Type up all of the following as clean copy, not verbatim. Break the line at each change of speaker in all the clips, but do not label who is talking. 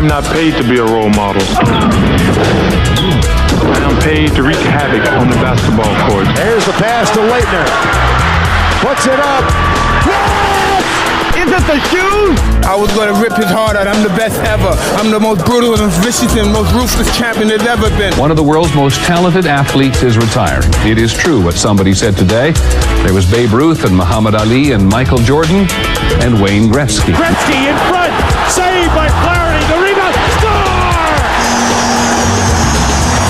I'm not paid to be a role model. I'm paid to wreak havoc on the basketball court.
There's the pass to Leitner. Puts it up. Yes! Is it the shoes?
I was going to rip his heart out. I'm the best ever. I'm the most brutal and vicious and most ruthless champion there's ever been.
One of the world's most talented athletes is retiring. It is true what somebody said today. There was Babe Ruth and Muhammad Ali and Michael Jordan and Wayne Gretzky.
Gretzky in front. Saved by Flaherty. The rebound. Score!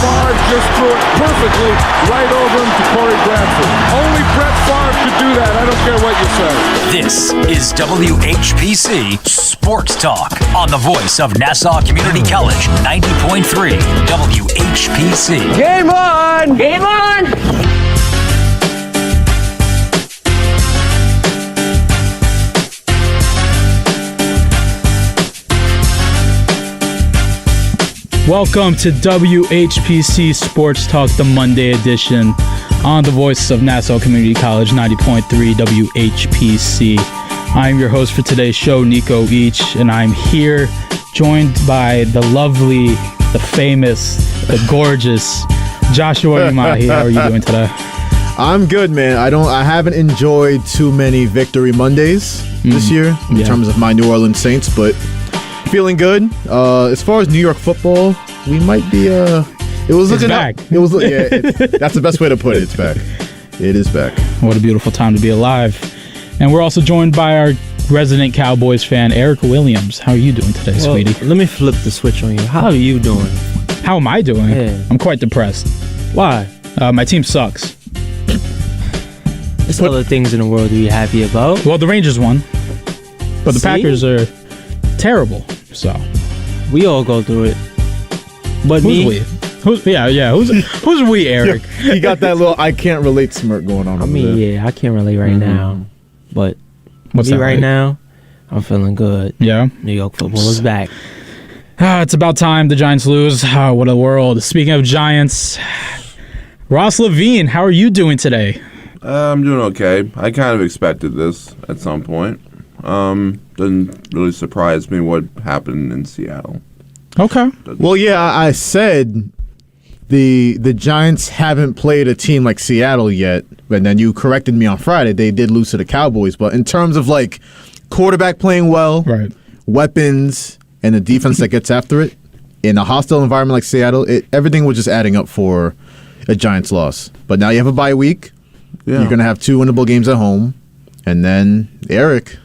Favre just threw it perfectly right over him to Corey Bradford. Only Brett Favre could do that. I don't care what you say.
This is WHPC Sports Talk on the voice of Nassau Community College, 90.3 WHPC.
Game on! Game on!
Welcome to WHPC Sports Talk, the Monday edition, on the voice of Nassau Community College, 90.3 WHPC. I'm your host for today's show, Nico, and I'm here joined by the lovely, the famous, the gorgeous Joshua and Erik. How are you doing today?
I'm good, man. I haven't enjoyed too many Victory Mondays this year in terms of my New Orleans Saints, but feeling good. As far as New York football, we might be. It was looking
back.
It was. Yeah, that's the best way to put it. It's back. It is back.
What a beautiful time to be alive. And we're also joined by our resident Cowboys fan, Erik Williams. How are you doing today, sweetie?
Let me flip the switch on you. How are you doing?
How am I doing?
Yeah.
I'm quite depressed.
Why?
My team sucks.
There's other things in the world to be happy about.
Well, the Rangers won, but the Packers are terrible. So
we all go through it. But
who's we? Who's we, Erik?
He got that little I can't relate smirk going on.
I mean, yeah, I can't relate right now. But
what's
me
that
right
like?
now, I'm feeling good.
Yeah.
New York football is back.
It's about time the Giants lose. What a world. Speaking of Giants, Ross Levine, how are you doing today?
I'm doing okay. I kind of expected this at some point. Doesn't really surprise me what happened in Seattle.
Okay.
Well, yeah, I said the Giants haven't played a team like Seattle yet, and then you corrected me on Friday. They did lose to the Cowboys, but in terms of like quarterback playing well,
right,
weapons, and the defense that gets after it in a hostile environment like Seattle, everything was just adding up for a Giants loss. But now you have a bye week. Yeah. You're going to have 2 winnable games at home, and then Erik.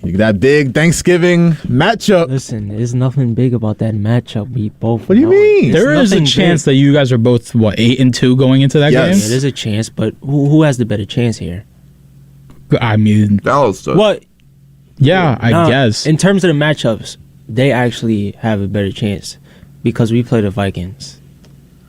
That big Thanksgiving matchup.
Listen, there's nothing big about that matchup. We both.
What do you mean?
There is a chance that you guys are both 8-2 going into that game.
Yeah, there's a chance, but who has the better chance here?
I mean,
Dallas does.
What?
Yeah, I guess.
In terms of the matchups, they actually have a better chance because we play the Vikings.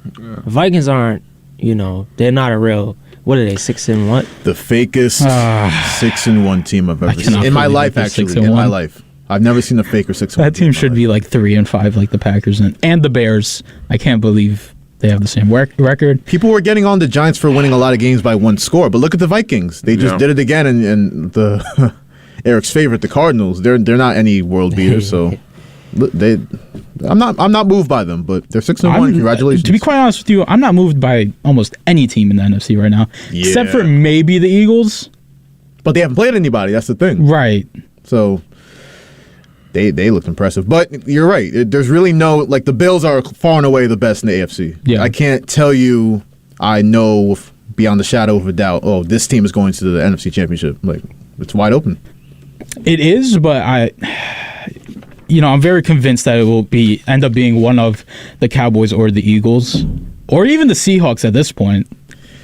Yeah.
The Vikings aren't, they're not a real. What are they, 6-1?
The fakest 6-1 team I've ever seen in my life. Actually,
6-1.
in my life, I've never seen a faker 6-1.
That team should be like 3-5, like the Packers and the Bears. I can't believe they have the same record.
People were getting on the Giants for winning a lot of games by 1 score, but look at the Vikings. They just did it again, and the Erik's favorite, the Cardinals. They're not any world beaters, so. I'm not moved by them, but they're 6-1. Congratulations.
To be quite honest with you, I'm not moved by almost any team in the NFC right now, except for maybe the Eagles.
But they haven't played anybody. That's the thing,
right?
So they looked impressive. But you're right. There's really no the Bills are far and away the best in the AFC.
Yeah,
I can't tell you. I know beyond the shadow of a doubt. Oh, this team is going to the NFC Championship. It's wide open.
It is, but I'm very convinced that it will end up being one of the Cowboys or the Eagles, or even the Seahawks at this point.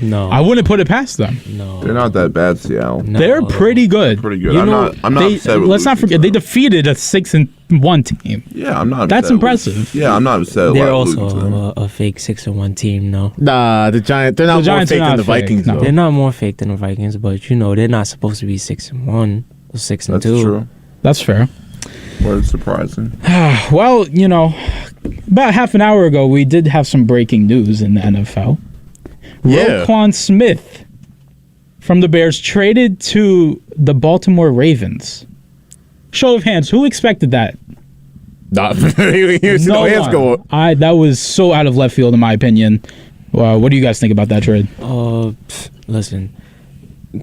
No,
I wouldn't put it past them.
No,
they're not that bad, Seattle.
No. They're pretty good.
Pretty good. I'm not upset with
let's not forget they defeated a 6-1 team.
Yeah, I'm not.
That's impressive.
I'm not upset.
They're also a fake 6-1 team, no.
Nah, the Giants. They're not more fake than the Vikings.
No. They're not more fake than the Vikings, but they're not supposed to be 6-1 or 6-2.
That's true.
That's fair.
But it's surprising.
Well, about half an hour ago, we did have some breaking news in the NFL.
Yeah.
Roquan Smith from the Bears traded to the Baltimore Ravens. Show of hands, who expected that?
Nah, you
No
hands
one.
go.
That was so out of left field in my opinion. What do you guys think about that trade?
Listen,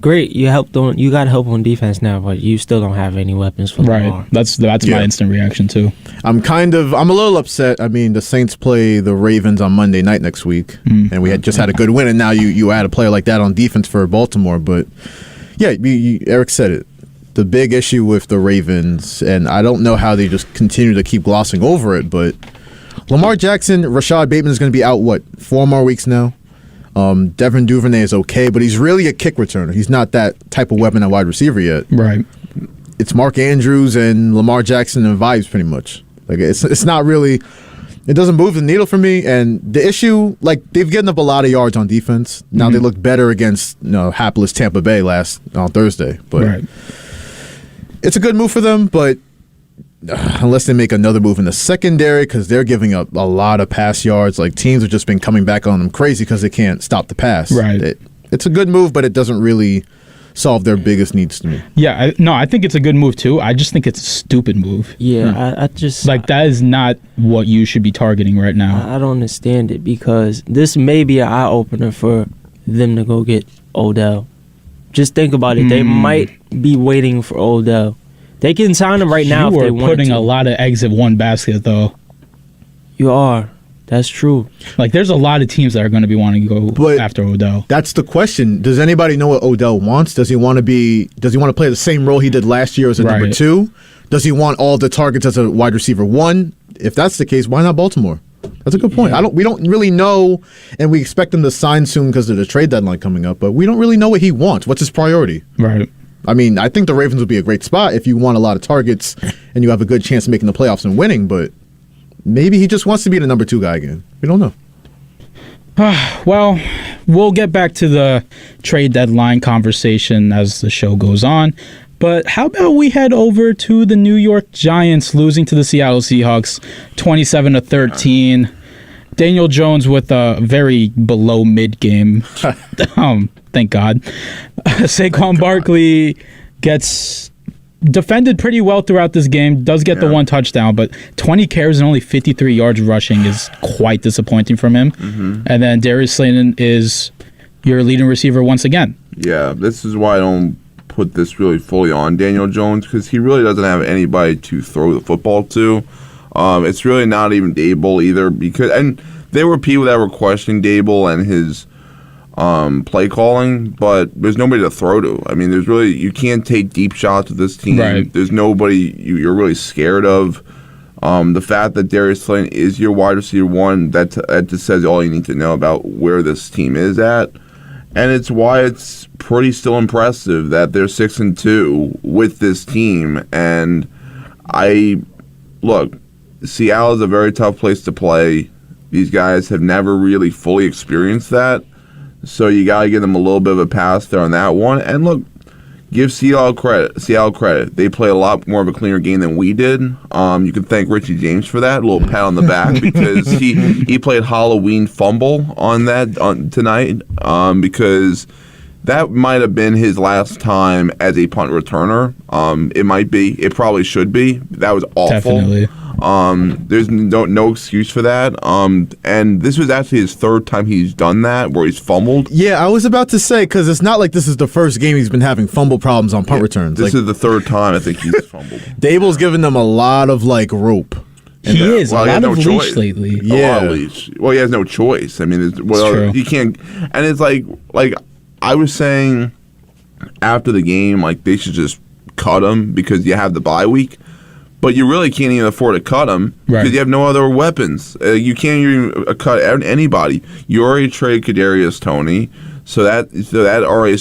great. You got help on defense now, but you still don't have any weapons for Lamar.
Right. That's my instant reaction too.
I'm a little upset. I mean, the Saints play the Ravens on Monday night next week, and we had just had a good win, and now you add a player like that on defense for Baltimore. But yeah, Erik said it. The big issue with the Ravens, and I don't know how they just continue to keep glossing over it, but Lamar Jackson, Rashad Bateman is going to be out, 4 more weeks now? Devin Duvernay is okay, but he's really a kick returner. He's not that type of weapon at wide receiver yet.
Right.
It's Mark Andrews and Lamar Jackson and vibes pretty much. Like it's not really. It doesn't move the needle for me. And the issue, they've given up a lot of yards on defense. Now they look better against hapless Tampa Bay on Thursday. But it's a good move for them. But unless they make another move in the secondary, because they're giving up a lot of pass yards. Teams have just been coming back on them crazy because they can't stop the pass.
Right.
It's a good move, but it doesn't really solve their biggest needs to me.
Yeah, I think it's a good move too. I just think it's a stupid move.
Yeah, I just
that is not what you should be targeting right now.
I don't understand it because this may be an eye opener for them to go get Odell. Just think about it. They might be waiting for Odell. They can sign him right now if they want to.
You are putting a lot of eggs in one basket, though.
You are. That's true.
There's a lot of teams that are going to be wanting to go after Odell.
That's the question. Does anybody know what Odell wants? Does he want to play the same role he did last year as a number 2? Does he want all the targets as a wide receiver 1? If that's the case, why not Baltimore? That's a good point. We don't really know, and we expect him to sign soon because of the trade deadline coming up, but we don't really know what he wants. What's his priority?
Right.
I mean, I think the Ravens would be a great spot if you want a lot of targets and you have a good chance of making the playoffs and winning, but maybe he just wants to be the number 2 guy again. We don't know.
Well, we'll get back to the trade deadline conversation as the show goes on. But how about we head over to the New York Giants losing to the Seattle Seahawks 27-13. Daniel Jones with a very below mid game. Thank God. Saquon Barkley gets defended pretty well throughout this game. Does get the 1 touchdown, but 20 carries and only 53 yards rushing is quite disappointing from him. And then Darius Slayton is your leading receiver once again.
Yeah, this is why I don't put this really fully on Daniel Jones, because he really doesn't have anybody to throw the football to. It's really not even Dable either, and there were people that were questioning Dable and his play calling, but there's nobody to throw to. I memean, you can't take deep shots with this team.
Right.
There's nobody you're really scared of. The fact that Darius Slayton is your wide receiver 1, that just says all you need to know about where this team is at. And it's why it's pretty still impressive that they're 6-2 with this team. And Seattle is a very tough place to play. These guys have never really fully experienced that. So you got to give them a little bit of a pass there on that one. And look, give Seattle credit. They play a lot more of a cleaner game than we did. You can thank Richie James for that. A little pat on the back because he played Halloween fumble on tonight because that might have been his last time as a punt returner. It might be. It probably should be. That was awful.
Definitely.
There's no excuse for that. And this was actually his 3rd time he's done that, where he's fumbled.
Yeah, I was about to say, because it's not like this is the first game he's been having fumble problems on punt returns.
This is the 3rd time I think he's fumbled.
Dable's given them a lot of rope.
He is a lot of leash lately.
Yeah, a lot of leash. Well, he has no choice. I mean,
true.
He can't. And it's like I was saying after the game, they should just cut him because you have the bye week. But you really can't even afford to cut him because you have no other weapons. You can't even cut anybody. You already traded Kadarius Toney, so that already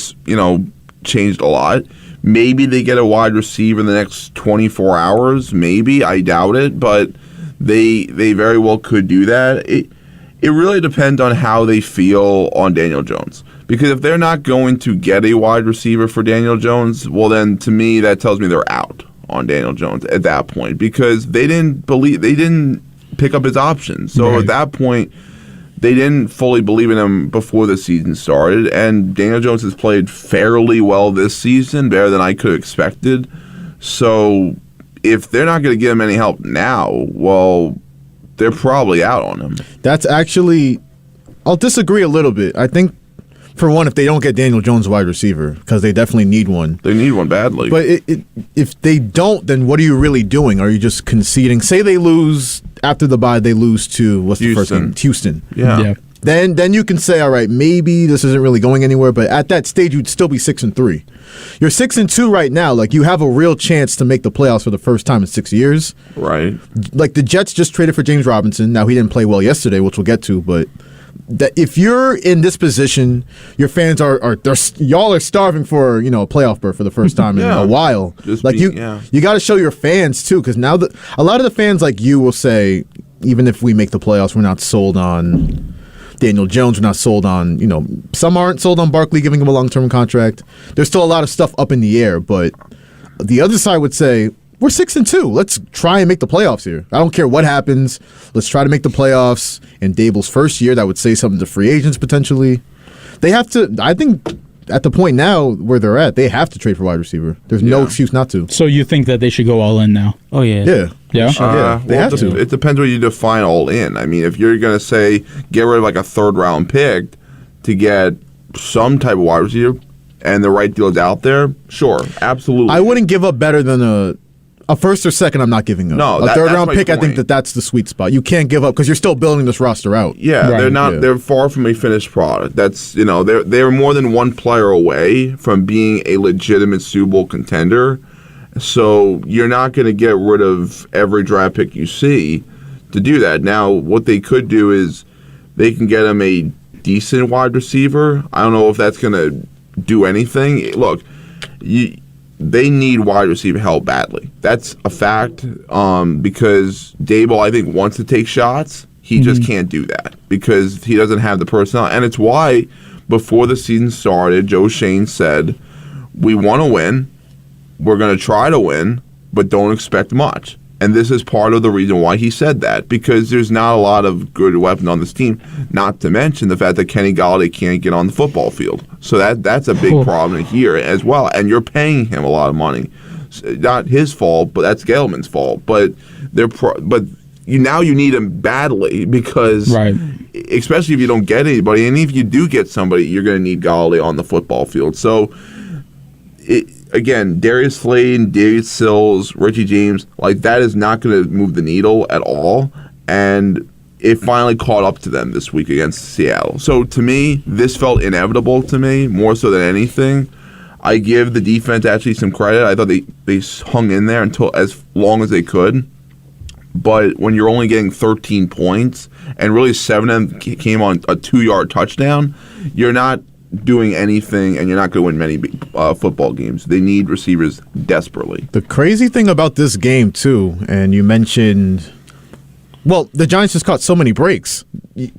changed a lot. Maybe they get a wide receiver in the next 24 hours. Maybe, I doubt it, but they very well could do that. It really depends on how they feel on Daniel Jones. Because if they're not going to get a wide receiver for Daniel Jones, well then to me that tells me they're out on Daniel Jones at that point, because they didn't pick up his options. So at that point, they didn't fully believe in him before the season started. And Daniel Jones has played fairly well this season, better than I could have expected. So if they're not going to give him any help now, well, they're probably out on him.
That's actually, I'll disagree a little bit. I think, for one, if they don't get Daniel Jones wide receiver, because they definitely need one.
They need one badly.
But if they don't, then what are you really doing? Are you just conceding? Say they lose, after the bye, they lose to, what's the first game? Houston.
Yeah.
Then you can say, all right, maybe this isn't really going anywhere, but at that stage, you'd still be 6-3. You're 6-2 right now. Like, you have a real chance to make the playoffs for the first time in 6 years.
Right.
Like, the Jets just traded for James Robinson. Now, he didn't play well yesterday, which we'll get to, but that if you're in this position, your fans y'all are starving for a playoff berth for the first time in a while. You got to show your fans too, because now a lot of the fans like you will say, even if we make the playoffs, we're not sold on Daniel Jones. We're not sold on some aren't sold on Barkley giving him a long-term contract. There's still a lot of stuff up in the air, but the other side would say, we're 6-2. Let's try and make the playoffs here. I don't care what happens. Let's try to make the playoffs. In Dable's first year, that would say something to free agents potentially. They have to. I think at the point now where they're at, they have to trade for wide receiver. There's no excuse not to.
So you think that they should go all in now?
Oh yeah.
Yeah.
They have to.
It depends what you define all in. I mean, if you're going to say get rid of like a 3rd round pick to get some type of wide receiver and the right deal is out there, sure, absolutely.
I wouldn't give up better than a 1st or 2nd. I'm not giving up.
No,
a 3rd round pick. I think that's the sweet spot. You can't give up because you're still building this roster out.
Yeah,
right.
They're not. They're far from a finished product. That's they're more than one player away from being a legitimate Super Bowl contender. So you're not going to get rid of every draft pick you see to do that. Now, what they could do is they can get him a decent wide receiver. I don't know if that's going to do anything. Look, they need wide receiver help badly. That's a fact because Dable, I think, wants to take shots. He just can't do that because he doesn't have the personnel. And it's why before the season started, Joe Shane said, we want to win. We're going to try to win, but don't expect much. And this is part of the reason why he said that, because there's not a lot of good weapons on this team, not to mention the fact that Kenny Golladay can't get on the football field. So that's a big problem here as well. And you're paying him a lot of money. Not his fault, but that's Gettleman's fault. But now you need him badly because, especially if you don't get anybody, and if you do get somebody, you're going to need Golladay on the football field. So, again, Darius Slade, Darius Sills, Richie James, like that is not going to move the needle at all. And it finally caught up to them this week against Seattle. So to me, this felt inevitable to me, more so than anything. I give the defense actually some credit. I thought they hung in there until as long as they could. But when you're only getting 13 points, and really 7 of them came on a 2-yard touchdown, you're not doing anything, and you're not going to win many football games. They need receivers desperately.
The crazy thing about this game, too, and you mentioned, well, the Giants just caught so many breaks.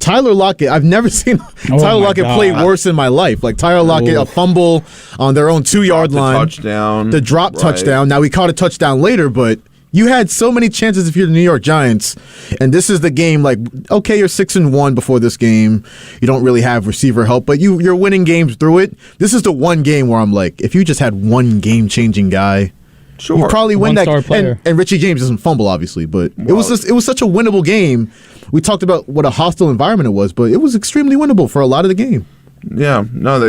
Tyler Lockett, I've never seen Tyler Lockett play worse in my life. Like Tyler Lockett, a fumble on their own 2-yard line.
Touchdown.
The drop touchdown. Now, he caught a touchdown later, but you had so many chances if you're the New York Giants, and this is the game, like, okay, you're 6-1 before this game. You don't really have receiver help, but you're winning games through it. This is the one game where I'm like, if you just had one game-changing guy, you probably win that. And Richie James doesn't fumble, obviously, but it was such a winnable game. We talked about what a hostile environment it was, but it was extremely winnable for a lot of the game.
Yeah, no,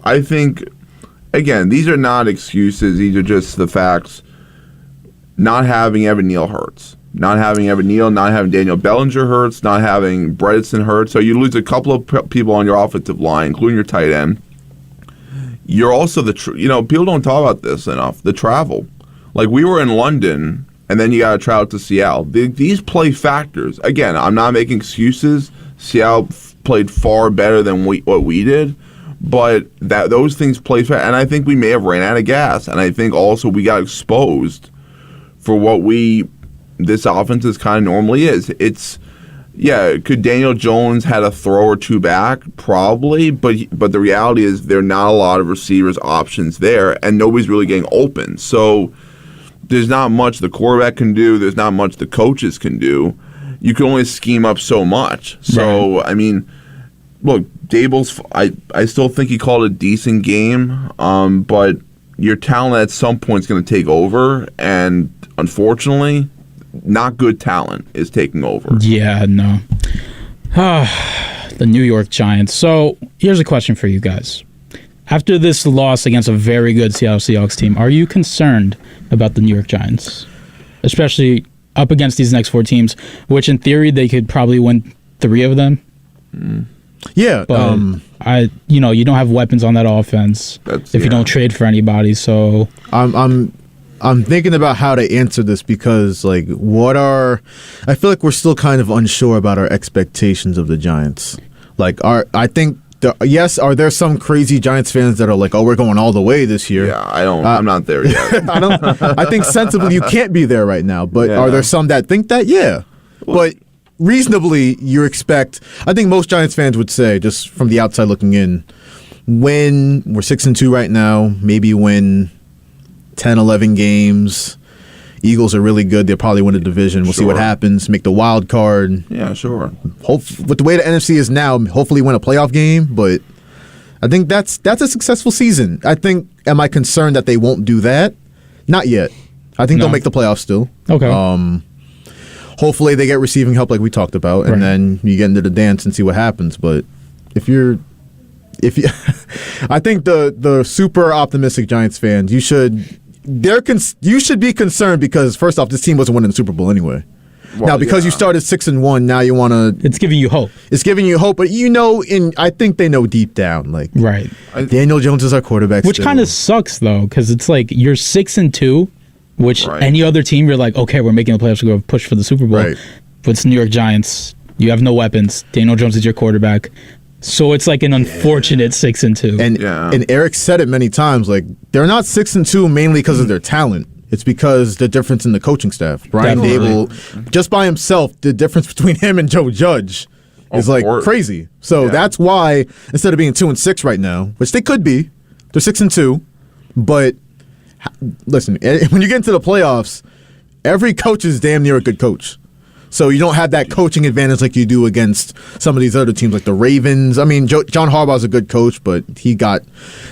I think, again, these are not excuses. These are just the facts. Not having Evan Neal hurts. Not having Evan Neal, not having Daniel Bellinger hurts, not having Bredesen hurts. So you lose a couple of people on your offensive line, including your tight end. You're also people don't talk about this enough, the travel. Like, we were in London, and then you got to travel to Seattle. These play factors. Again, I'm not making excuses. Seattle played far better than what we did. But those things play factors. And I think we may have ran out of gas. And I think also we got exposed for what this offense is kind of normally is. Could Daniel Jones had a throw or two back? Probably, but the reality is there are not a lot of receivers options there, and nobody's really getting open. So there's not much the quarterback can do. There's not much the coaches can do. You can only scheme up so much. So, I mean, look, Dable's, I still think he called a decent game, but your talent at some point is going to take over, and unfortunately, not good talent is taking over.
Yeah, no. The New York Giants. So here's a question for you guys. After this loss against a very good Seattle Seahawks team, are you concerned about the New York Giants? Especially up against these next 4 teams, which in theory they could probably win 3 of them.
Yeah,
but you don't have weapons on that offense if you don't trade for anybody. So
I'm thinking about how to answer this because I feel like we're still kind of unsure about our expectations of the Giants. Are there some crazy Giants fans that are like, oh, we're going all the way this year?
Yeah, I'm not there yet.
I think sensibly you can't be there right now. But are there some that think that? Yeah. But reasonably, I think most Giants fans would say, just from the outside looking in, when we're 6-2 right now, maybe win 10, 11 games. Eagles are really good. They'll probably win the division. We'll see what happens. Make the wild card.
Yeah, sure.
With the way the NFC is now, hopefully win a playoff game. But I think that's a successful season. Am I concerned that they won't do that? Not yet. I think they'll make the playoffs still.
Okay.
Hopefully they get receiving help like we talked about, and then you get into the dance and see what happens. But if you, I think the super optimistic Giants fans, you should be concerned because first off, this team wasn't winning the Super Bowl anyway. Well, now because you started 6-1, now you want to.
It's giving you hope.
It's giving you hope, but I think they know deep down,
right.
Daniel Jones is our quarterback,
which kind of sucks though, because it's like you're 6-2, which any other team you're like, okay, we're making the playoffs to go push for the Super Bowl.
Right.
But it's New York Giants. You have no weapons. Daniel Jones is your quarterback. So it's like an unfortunate 6-2.
And Erik said it many times, they're not 6-2 mainly because of their talent. It's because the difference in the coaching staff. Brian Daboll, just by himself, the difference between him and Joe Judge is crazy. So that's why instead of being 2-6 right now, which they could be, they're 6-2. But listen, when you get into the playoffs, every coach is damn near a good coach. So you don't have that coaching advantage like you do against some of these other teams like the Ravens. I mean, John Harbaugh's a good coach, but he got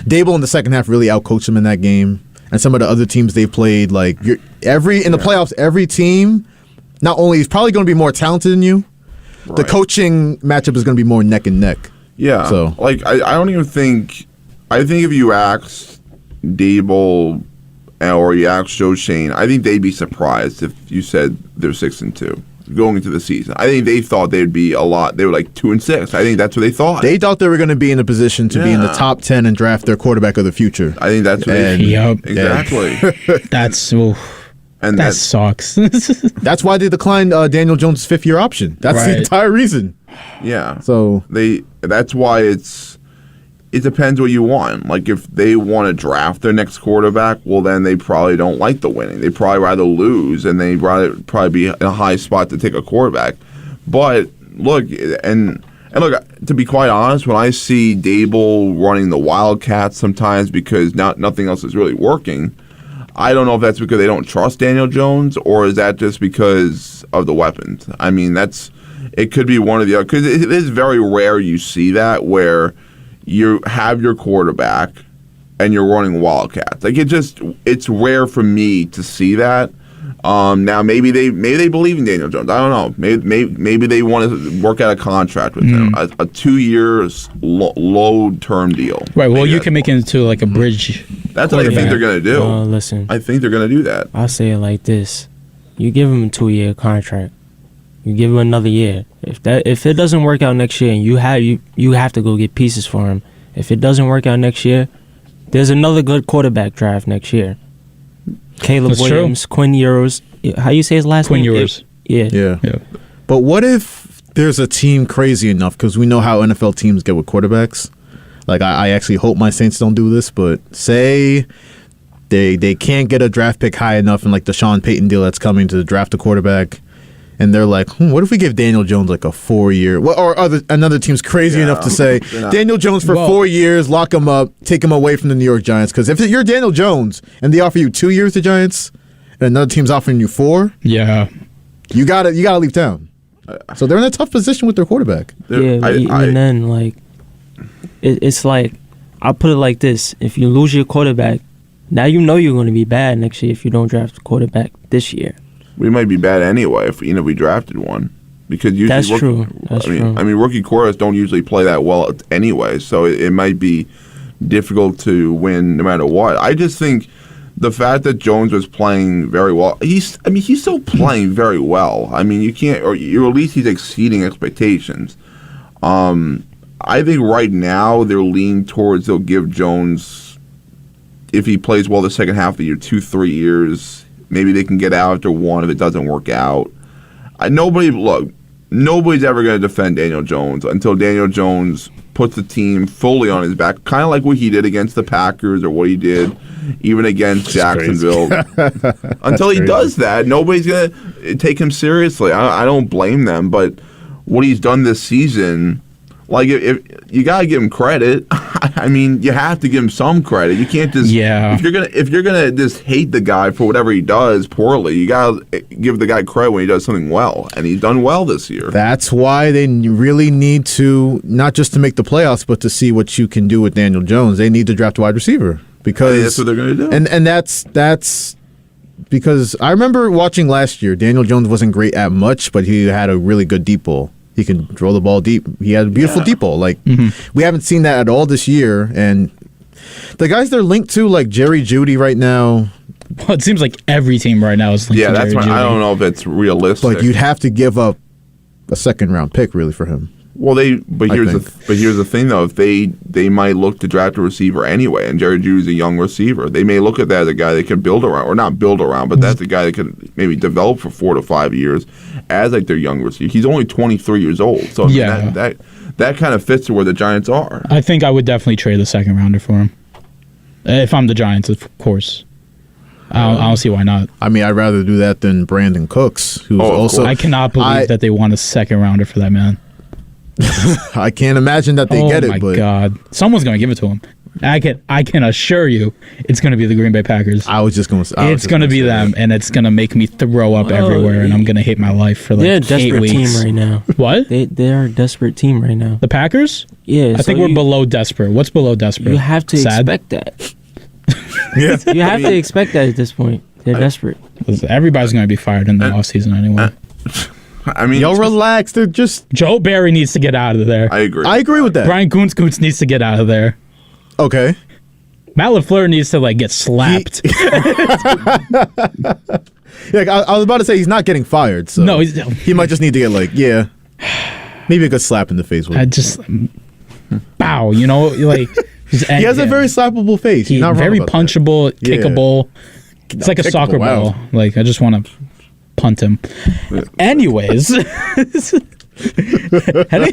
Daboll in the second half really outcoached him in that game. And some of the other teams they played, in the playoffs, every team not only is probably going to be more talented than you, the coaching matchup is going to be more neck and neck.
Yeah.
So
I don't even think. I think if you asked Daboll or you asked Joe Shane, I think they'd be surprised if you said they're 6-2. Going into the season, I think they thought they'd be a lot. They were 2-6. I think that's what they thought.
They thought they were going to be in a position to be in the top 10 and draft their quarterback of the future.
I think that's what exactly.
That sucks.
That's why they declined Daniel Jones' 5th-year option. That's the entire reason.
Yeah.
So
that's why it depends what you want. If they want to draft their next quarterback, well, then they probably don't like the winning. They'd probably rather lose, and they'd rather probably be in a high spot to take a quarterback. But look, and look, to be quite honest, when I see Daboll running the Wildcats sometimes because nothing else is really working, I don't know if that's because they don't trust Daniel Jones or is that just because of the weapons. I mean, it could be one of the other, because it is very rare you see that where you have your quarterback and you're running Wildcats. It's rare for me to see that. Now maybe they believe in Daniel Jones. I don't know. Maybe they want to work out a contract with him, a 2-year low term deal.
Right. Well, you can make it into a bridge.
That's what I think they're gonna do.
Listen,
I think they're gonna do that.
I'll say it like this: you give him a 2-year contract. You give him another year. If it doesn't work out next year, and you have to go get pieces for him. If it doesn't work out next year, there's another good quarterback draft next year. Caleb Williams, true. Quinn Ewers. How you say his last name?
Quinn Ewers.
Yeah. But what if there's a team crazy enough? Because we know how NFL teams get with quarterbacks. I actually hope my Saints don't do this, but say they can't get a draft pick high enough in the Sean Payton deal that's coming to draft a quarterback. And they're like, what if we give Daniel Jones a 4-year? Or another team's crazy enough to say, Daniel Jones for 4 years, lock him up, take him away from the New York Giants. Because if you're Daniel Jones and they offer you 2 years to Giants, and another team's offering you 4, you gotta leave town. So they're in a tough position with their quarterback.
And then it's I'll put it like this: if you lose your quarterback, Now you know you're going to be bad next year if you don't draft a quarterback this year.
We might be bad anyway if we drafted one. Because usually
That's true. That's true.
I mean, rookie quarterbacks don't usually play that well anyway, so it might be difficult to win no matter what. I just think the fact that Jones was playing very well, he's still playing very well. I mean, you can't, or at least he's exceeding expectations. I think right now they're leaning towards they'll give Jones, if he plays well the second half of the year, 2-3 years. Maybe they can get out after one if it doesn't work out. Nobody's ever going to defend Daniel Jones until Daniel Jones puts the team fully on his back, kind of like what he did against the Packers or what he did even against Jacksonville. Until he does that, nobody's going to take him seriously. I don't blame them, but what he's done this season, like, if you got to give him credit. I mean, you have to give him some credit. You can't just if you're gonna just hate the guy for whatever he does poorly, you got to give the guy credit when he does something well, and he's done well this year.
That's why they really need to, not just to make the playoffs, but to see what you can do with Daniel Jones. They need to draft a wide receiver because
that's what they're going to do.
And that's because I remember watching last year. Daniel Jones wasn't great at much, but he had a really good deep ball. He can throw the ball deep. He had a beautiful deep ball. Like, we haven't seen that at all this year. And the guys they're linked to, like Jerry Jeudy right now.
Well, it seems like every team right now is linked to Jerry Jeudy.
I don't know if it's realistic.
But you'd have to give up a second-round pick, really, for him.
Well, here's the thing though. If they might look to draft a receiver anyway, and Jerry Jeudy's a young receiver, they may look at that as a guy they can build around, or not build around, but that's a guy that can maybe develop for 4 to 5 years as like their young receiver. He's only 23 years old, so that kind of fits to where the Giants are.
I think I would definitely trade the second rounder for him if I'm the Giants, of course. I don't see why not.
I mean, I'd rather do that than Brandon Cooks, who's also.
I cannot believe that they want a second rounder for that man.
I can't imagine that they get it.
Oh my God! Someone's going to give it to him. I can assure you, it's going to be the Green Bay Packers.
I was just going to.
It's going to be them, and it's going to make me throw up everywhere, and I'm going to hate my life for like 8 weeks.
They're a desperate team right now.
What?
They're a desperate team right now.
The Packers?
Yeah,
I think we're below desperate. What's below desperate?
You have to expect that. You have to expect that at this point. They're desperate.
Everybody's going to be fired in the offseason anyway.
I mean,
relax. They're just
Joe Barry needs to get out of there.
I agree.
I agree with that.
Brian Guntz needs to get out of there.
Okay.
Matt LaFleur needs to get slapped.
I was about to say he's not getting fired. So
no,
he might just need to get maybe a good slap in the face.
I just bow. You know, he
has a very slappable face.
He's not very punchable, kickable. Yeah. It's like a soccer ball. Like, I just want to punt him. Anyways, heading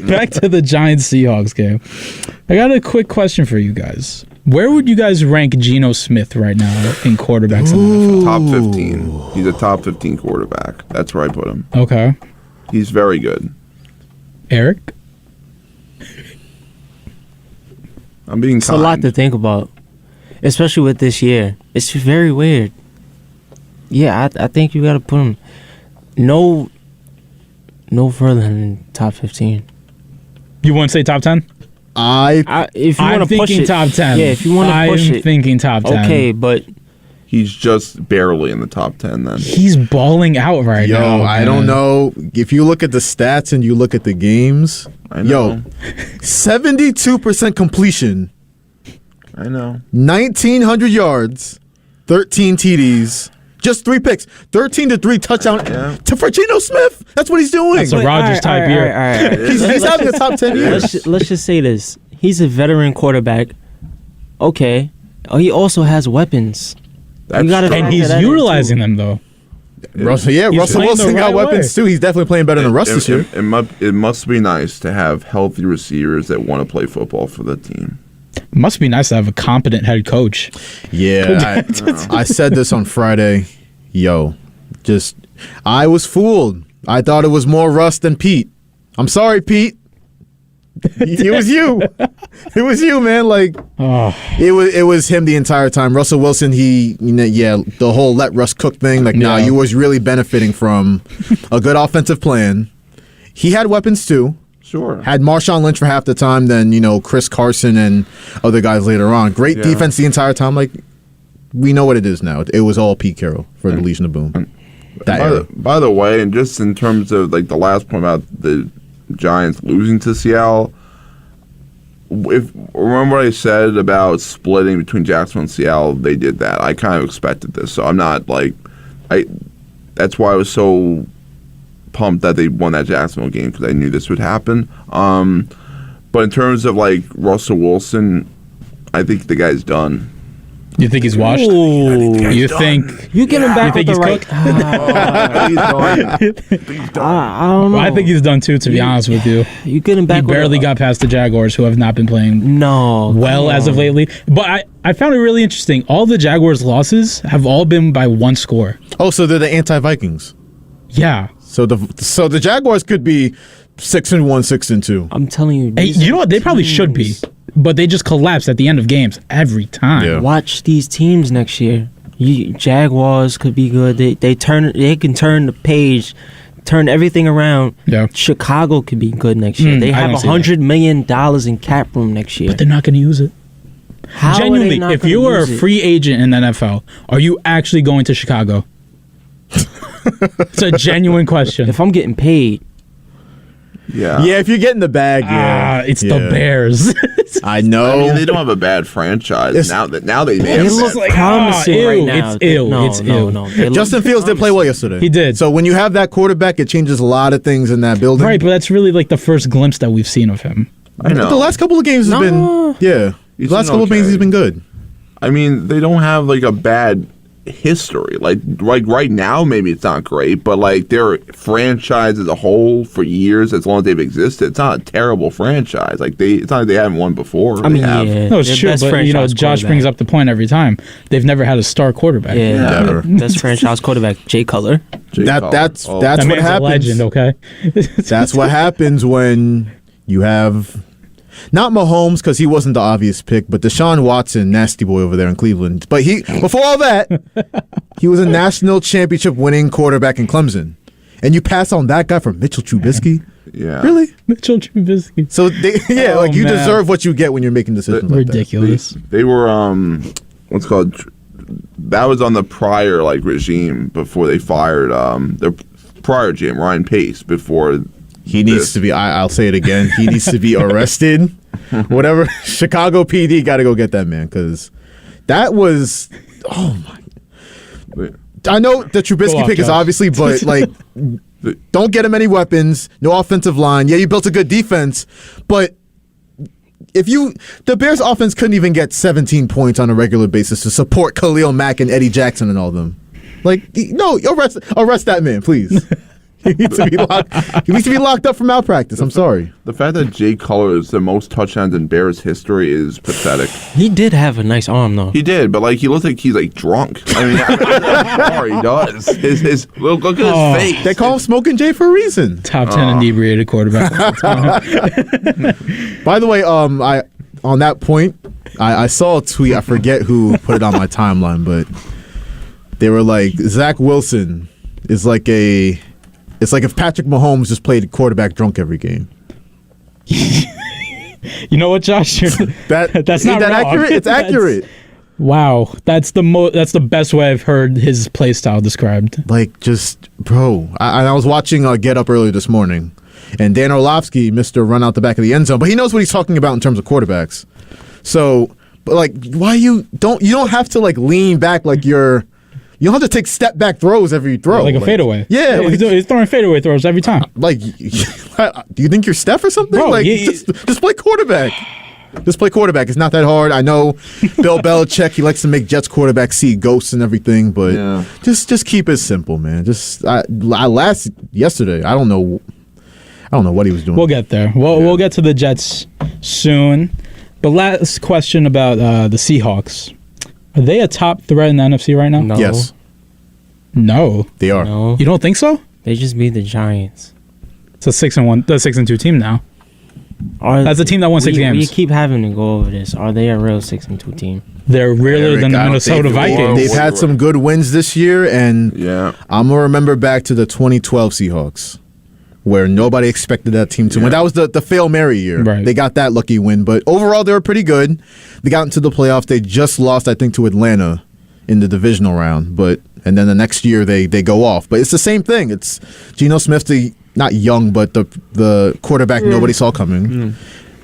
back to the Giants-Seahawks game, I got a quick question for you guys. Where would you guys rank Geno Smith right now in quarterbacks in the NFL?
Top 15. He's a top 15 quarterback. That's where I put him.
Okay.
He's very good.
Erik?
I'm being
It's a lot to think about, especially with this year. It's very weird. Yeah, I think you got to put him no further than top 15.
You want to say top 10?
If you want to push it,
top 10.
Yeah, if you want to push it,
I'm thinking top 10.
Okay, but
he's just barely in the top 10 then.
He's balling out right now.
I don't know. If you look at the stats and you look at the games, 72% completion.
I know.
1,900 yards, 13 TDs. Just 3 picks, 13-3 touchdown for Geno Smith. That's what he's doing.
That's a Rodgers type year.
All right.
He's having a top 10 year.
Let's just say this: he's a veteran quarterback. Okay, he also has weapons.
And he's utilizing them though.
Russell Wilson got weapons too. He's definitely playing better than Russ this year.
It must be nice to have healthy receivers that want to play football for the team.
It must be nice to have a competent head coach.
Yeah, I said this on Friday. I was fooled. I thought it was more Russ than Pete. I'm sorry, Pete. It was you. It was you, man. It was him the entire time. Russell Wilson, the whole let Russ cook thing. He was really benefiting from a good offensive plan. He had weapons too.
Sure.
Had Marshawn Lynch for half the time, then Chris Carson and other guys later on. Great defense the entire time. we know what it is now. It was all Pete Carroll for the Legion of Boom.
By the way, and just in terms of like the last point about the Giants losing to Seattle, remember what I said about splitting between Jacksonville and Seattle? They did that. I kind of expected this, so I'm not like that's why I was so pumped that they won that Jacksonville game, because I knew this would happen. But in terms of like Russell Wilson, I think the guy's done.
You think he's washed? You think
you get him back with the right?
He's done.
I don't know.
I think he's done too. To be honest with you,
You get him back.
he barely got past the Jaguars, who have not been playing well as of lately. But I found it really interesting. All the Jaguars' losses have all been by one score.
Oh, so they're the anti-Vikings.
Yeah.
So the Jaguars could be 6-1, 6-2.
I'm telling you.
Hey, you know what? They probably should be, but they just collapse at the end of games every time.
Yeah.
Watch these teams next year. Jaguars could be good. They can turn the page, turn everything around.
Yeah.
Chicago could be good next year. They have $100 million in cap room next year.
But they're not going to use it.
How
Genuinely,
are they not
if
gonna
you were a
use it?
free agent in the NFL, are you actually going to Chicago? It's a genuine question.
If I'm getting paid,
Yeah.
Yeah, if you're getting the bag,
it's the Bears.
I know.
I mean, they don't have a bad franchise now they may
it
have
looks
bad
like promising right now.
It's ill. It's ill.
No. They look
Justin Fields did play well yesterday.
He did.
So when you have that quarterback, it changes a lot of things in that building.
Right, but that's really like the first glimpse that we've seen of him.
I know.
But the last couple of games has been, the last couple of games he's been good.
I mean, they don't have like a bad history. Like right now, maybe it's not great, but like their franchise as a whole for years, as long as they've existed, it's not a terrible franchise. Like it's not like they haven't won before.
I mean,
No, it's true, but Josh brings up the point every time. They've never had a star quarterback.
Yeah,
Never.
Best franchise quarterback, Jay Cutler.
That's
That
what
man's a
happens.
legend, okay?
That's what happens when you have not Mahomes, because he wasn't the obvious pick, but Deshaun Watson, nasty boy over there in Cleveland. But before all that, he was a national championship winning quarterback in Clemson. And you pass on that guy for Mitchell Trubisky?
Yeah.
Really?
Mitchell Trubisky.
So you
man.
deserve what you get when you're making decisions like that.
Ridiculous.
They were what's called. That was on the prior regime before they fired their prior GM Ryan Pace before.
He needs to be, I'll say it again, he needs to be arrested. Whatever. Chicago PD got to go get that man, because that was, oh my. I know the Trubisky pick is obviously, but don't get him any weapons, no offensive line. Yeah, you built a good defense, but the Bears offense couldn't even get 17 points on a regular basis to support Khalil Mack and Eddie Jackson and all of them. No, arrest that man, please. He needs to be locked up for malpractice. I'm sorry.
The fact that Jay Cutler is the most touchdowns in Bears history is pathetic.
He did have a nice arm, though.
He did, but he looks like he's drunk. I mean, I'm sorry, he does. Look at his face.
They call him Smoking Jay for a reason.
Top 10 inebriated quarterback.
By the way, on that point, I saw a tweet. I forget who put it on my timeline, but they were like, Zach Wilson is it's like if Patrick Mahomes just played quarterback drunk every game.
You know what, Josh? That's not
that
wrong.
accurate. It's accurate.
Wow, that's the best way I've heard his play style described.
Bro. I was watching Get Up earlier this morning, and Dan Orlovsky missed a run out the back of the end zone, but he knows what he's talking about in terms of quarterbacks. So, but why you don't have to lean back you don't have to take step back throws every throw.
Like a fadeaway.
Yeah.
He's throwing fadeaway throws every time.
Do you think you're Steph or something?
Bro,
just play quarterback. Just play quarterback. It's not that hard. I know Bill Belichick, he likes to make Jets quarterbacks see ghosts and everything, but just keep it simple, man. Yesterday, I don't know what he was doing.
We'll get there. We'll get to the Jets soon. But last question about the Seahawks. Are they a top threat in the NFC right now?
No.
Yes.
No.
They are.
No.
You don't think so?
They just beat the Giants.
It's a 6-2 team now. That's a team that won 6 games.
We keep having to go over this. Are they a real 6-2 team?
They're realer than the Minnesota Vikings.
They've had some good wins this year, and I'm going to remember back to the 2012 Seahawks, where nobody expected that team to win. That was the Fail Mary year.
Right.
They got that lucky win, but overall they were pretty good. They got into the playoffs. They just lost, I think, to Atlanta in the divisional round, and then the next year they go off. But it's the same thing. It's Geno Smith, not young, but the quarterback nobody saw coming.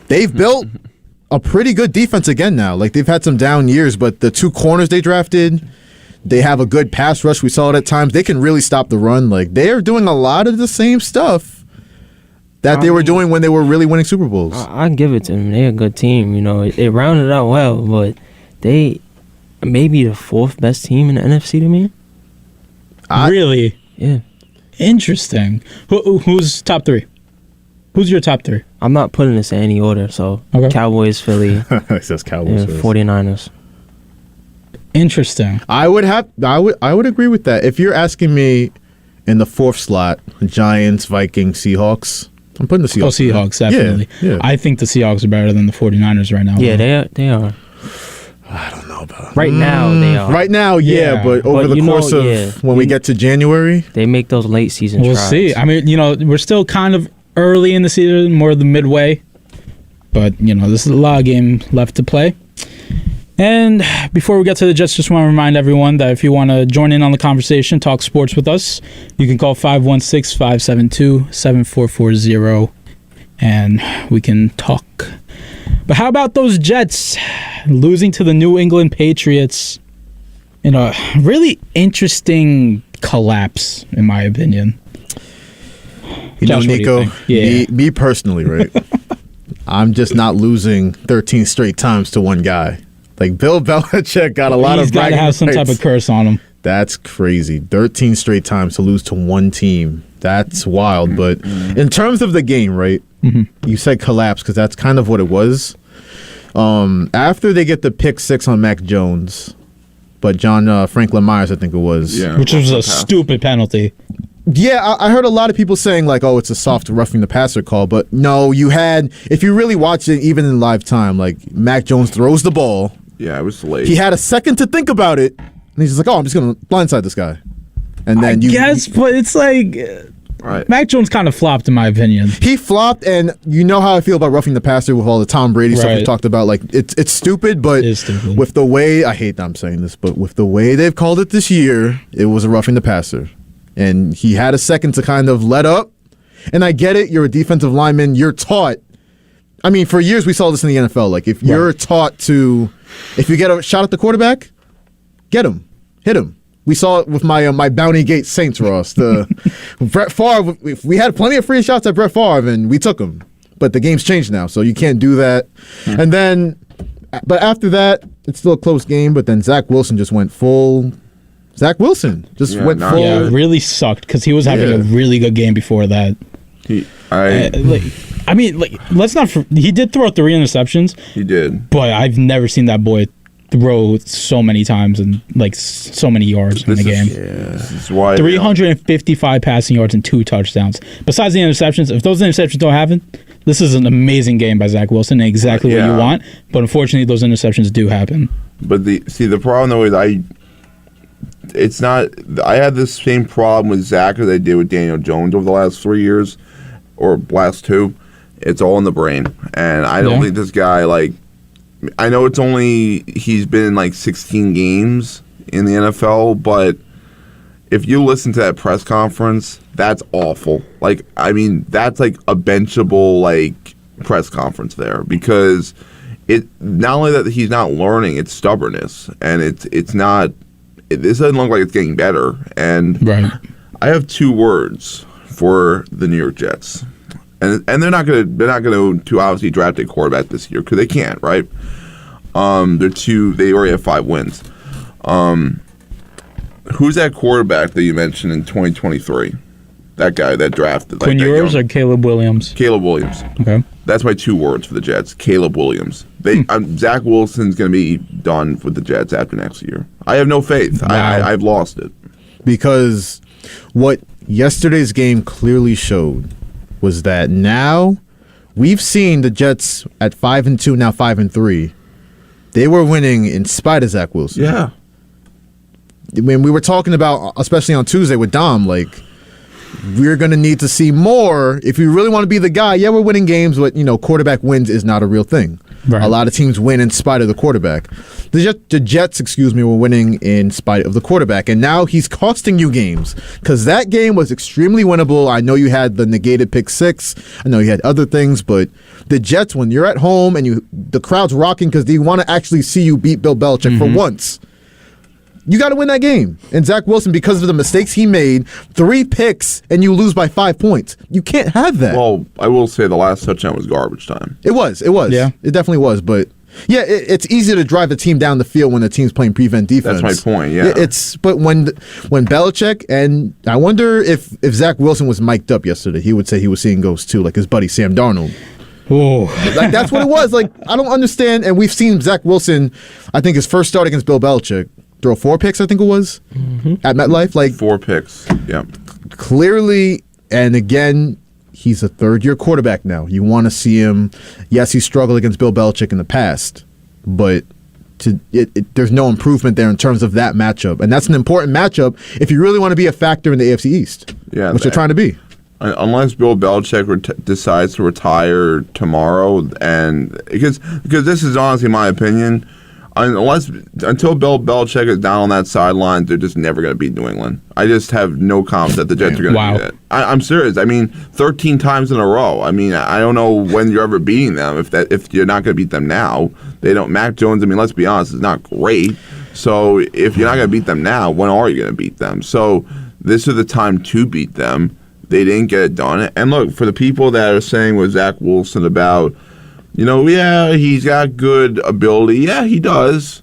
They've built a pretty good defense again now. Like, they've had some down years, but the 2 corners they drafted, they have a good pass rush. We saw it at times. They can really stop the run. Like, they are doing a lot of the same stuff that they were doing when they were really winning Super Bowls.
I give it to them. They're a good team. You know, they rounded out well, but they may be the 4th best team in the NFC to me.
Really?
Yeah.
Interesting. Who's top 3? Who's your top 3?
I'm not putting this in any order, so
okay.
Cowboys, Philly,
it says Cowboys,
49ers.
Interesting.
I would agree with that. If you're asking me in the 4th slot, Giants, Vikings, Seahawks, I'm putting the Seahawks.
Oh, Seahawks, definitely.
Yeah.
I think the Seahawks are better than the 49ers right now.
Yeah, they are.
I don't know about
right now. They are
right now. Yeah, but over the course of when we get to January,
they make those late season.
We'll
tries.
see. I mean, we're still kind of early in the season, more the midway, but this is a lot of game left to play. And before we get to the Jets, just want to remind everyone that if you want to join in on the conversation, talk sports with us, you can call 516-572-7440, and we can talk. But how about those Jets losing to the New England Patriots in a really interesting collapse, in my opinion?
Josh, Nico, me personally, right? I'm just not losing 13 straight times to one guy. Like, Bill Belichick got a lot of bragging rights. He's got to have
some type of curse on him.
That's crazy. 13 straight times to lose to one team. That's wild. But in terms of the game, right, you said collapse because that's kind of what it was. After they get the pick 6 on Mac Jones, but John Franklin Myers, I think it was.
Yeah, which was a stupid penalty.
Yeah, I heard a lot of people saying, like, oh, it's a soft roughing the passer call. But no, if you really watch it, even in live time, like, Mac Jones throws the ball.
Yeah, it was late.
He had a second to think about it, and he's just like, "Oh, I'm just gonna blindside this guy." And then
but it's like, right. Mac Jones kind of flopped, in my opinion.
He flopped, and you know how I feel about roughing the passer with all the Tom Brady stuff we talked about. Like, it's stupid, but with the way I hate that I'm saying this, but with the way they've called it this year, it was a roughing the passer, and he had a second to kind of let up. And I get it. You're a defensive lineman. You're taught. I mean, for years we saw this in the NFL. Like, if you're taught to, if you get a shot at the quarterback, get him, hit him. We saw it with my Bounty Gate Saints, Ross. The Brett Favre. We had plenty of free shots at Brett Favre, and we took them. But the game's changed now, so you can't do that. And then, but after that, it's still a close game. But then Zach Wilson just went full. Zach Wilson just went full.
Yeah, it really sucked because he was having a really good game before that. Let's not. He did throw 3 interceptions.
He did,
but I've never seen that boy throw so many times and so many yards in the game.
This is why
355 passing yards and 2 touchdowns. Besides the interceptions, if those interceptions don't happen, this is an amazing game by Zach Wilson and exactly what you want. But unfortunately, those interceptions do happen.
But the problem though is I had the same problem with Zach as I did with Daniel Jones over the last 3 years. Or last 2, it's all in the brain. And I don't think this guy, I know he's been in 16 games in the NFL, but if you listen to that press conference, that's awful. That's a benchable, press conference there because it not only that he's not learning, it's stubbornness. And this doesn't look like it's getting better. And I have 2 words for the New York Jets, and they're not going to obviously draft a quarterback this year because they can't, right? They already have 5 wins. Who's that quarterback that you mentioned in 2023? That guy that drafted
Quinn Ewers or Caleb Williams?
Caleb Williams.
Okay,
that's my 2 words for the Jets. Caleb Williams. Zach Wilson's going to be done with the Jets after next year. I have no faith. Wow. I've lost it
because what yesterday's game clearly showed was that now we've seen the Jets at 5-2, now 5-3. They were winning in spite of Zach Wilson.
Yeah.
When we were talking about, especially on Tuesday with Dom, we're going to need to see more if you really want to be the guy. Yeah, we're winning games, but quarterback wins is not a real thing.
Right.
A lot of teams win in spite of the quarterback. The Jets, were winning in spite of the quarterback, and now he's costing you games because that game was extremely winnable. I know you had the negated pick six. I know you had other things, but the Jets, when you're at home and the crowd's rocking because they want to actually see you beat Bill Belichick for once, you got to win that game. And Zach Wilson, because of the mistakes he made, 3 picks, and you lose by 5 points. You can't have that.
Well, I will say the last touchdown was garbage time.
It was.
Yeah.
It definitely was. But, yeah, it's easy to drive a team down the field when the team's playing prevent defense.
That's my point, yeah.
But when Belichick, and I wonder if Zach Wilson was mic'd up yesterday, he would say he was seeing ghosts too, like his buddy Sam Darnold.
Oh,
like that's what it was. Like, I don't understand. And we've seen Zach Wilson, I think his first start against Bill Belichick, throw 4 picks, I think it was, at MetLife. Like
4 picks, yeah.
Clearly, and again, he's a third-year quarterback now. You want to see him. Yes, he struggled against Bill Belichick in the past, but there's no improvement there in terms of that matchup. And that's an important matchup if you really want to be a factor in the AFC East, which you're trying to be.
Unless Bill Belichick decides to retire tomorrow, and because this is honestly my opinion, until Bill Belichick is down on that sideline, they're just never going to beat New England. I just have no confidence that the Jets are going to do that. I'm serious. I mean, 13 times in a row. I mean, I don't know when you're ever beating them. If you're not going to beat them now, they don't. Mac Jones, I mean, let's be honest, is not great. So if you're not going to beat them now, when are you going to beat them? So this is the time to beat them. They didn't get it done. And look, for the people that are saying with Zach Wilson about, yeah, he's got good ability. Yeah, he does.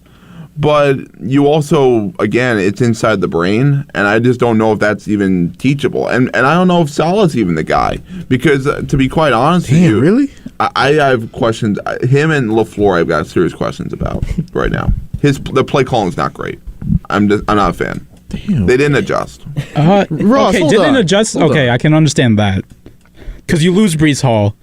But you also, again, it's inside the brain, and I just don't know if that's even teachable. And I don't know if Salah's even the guy. Because, to be quite honest with you,
really?
I have questions. Him and LaFleur, I've got serious questions about right now. The play calling is not great. I'm not a fan.
Damn.
They didn't adjust.
Ross,
okay, didn't adjust? Okay, I can understand that. Because you lose Breece Hall,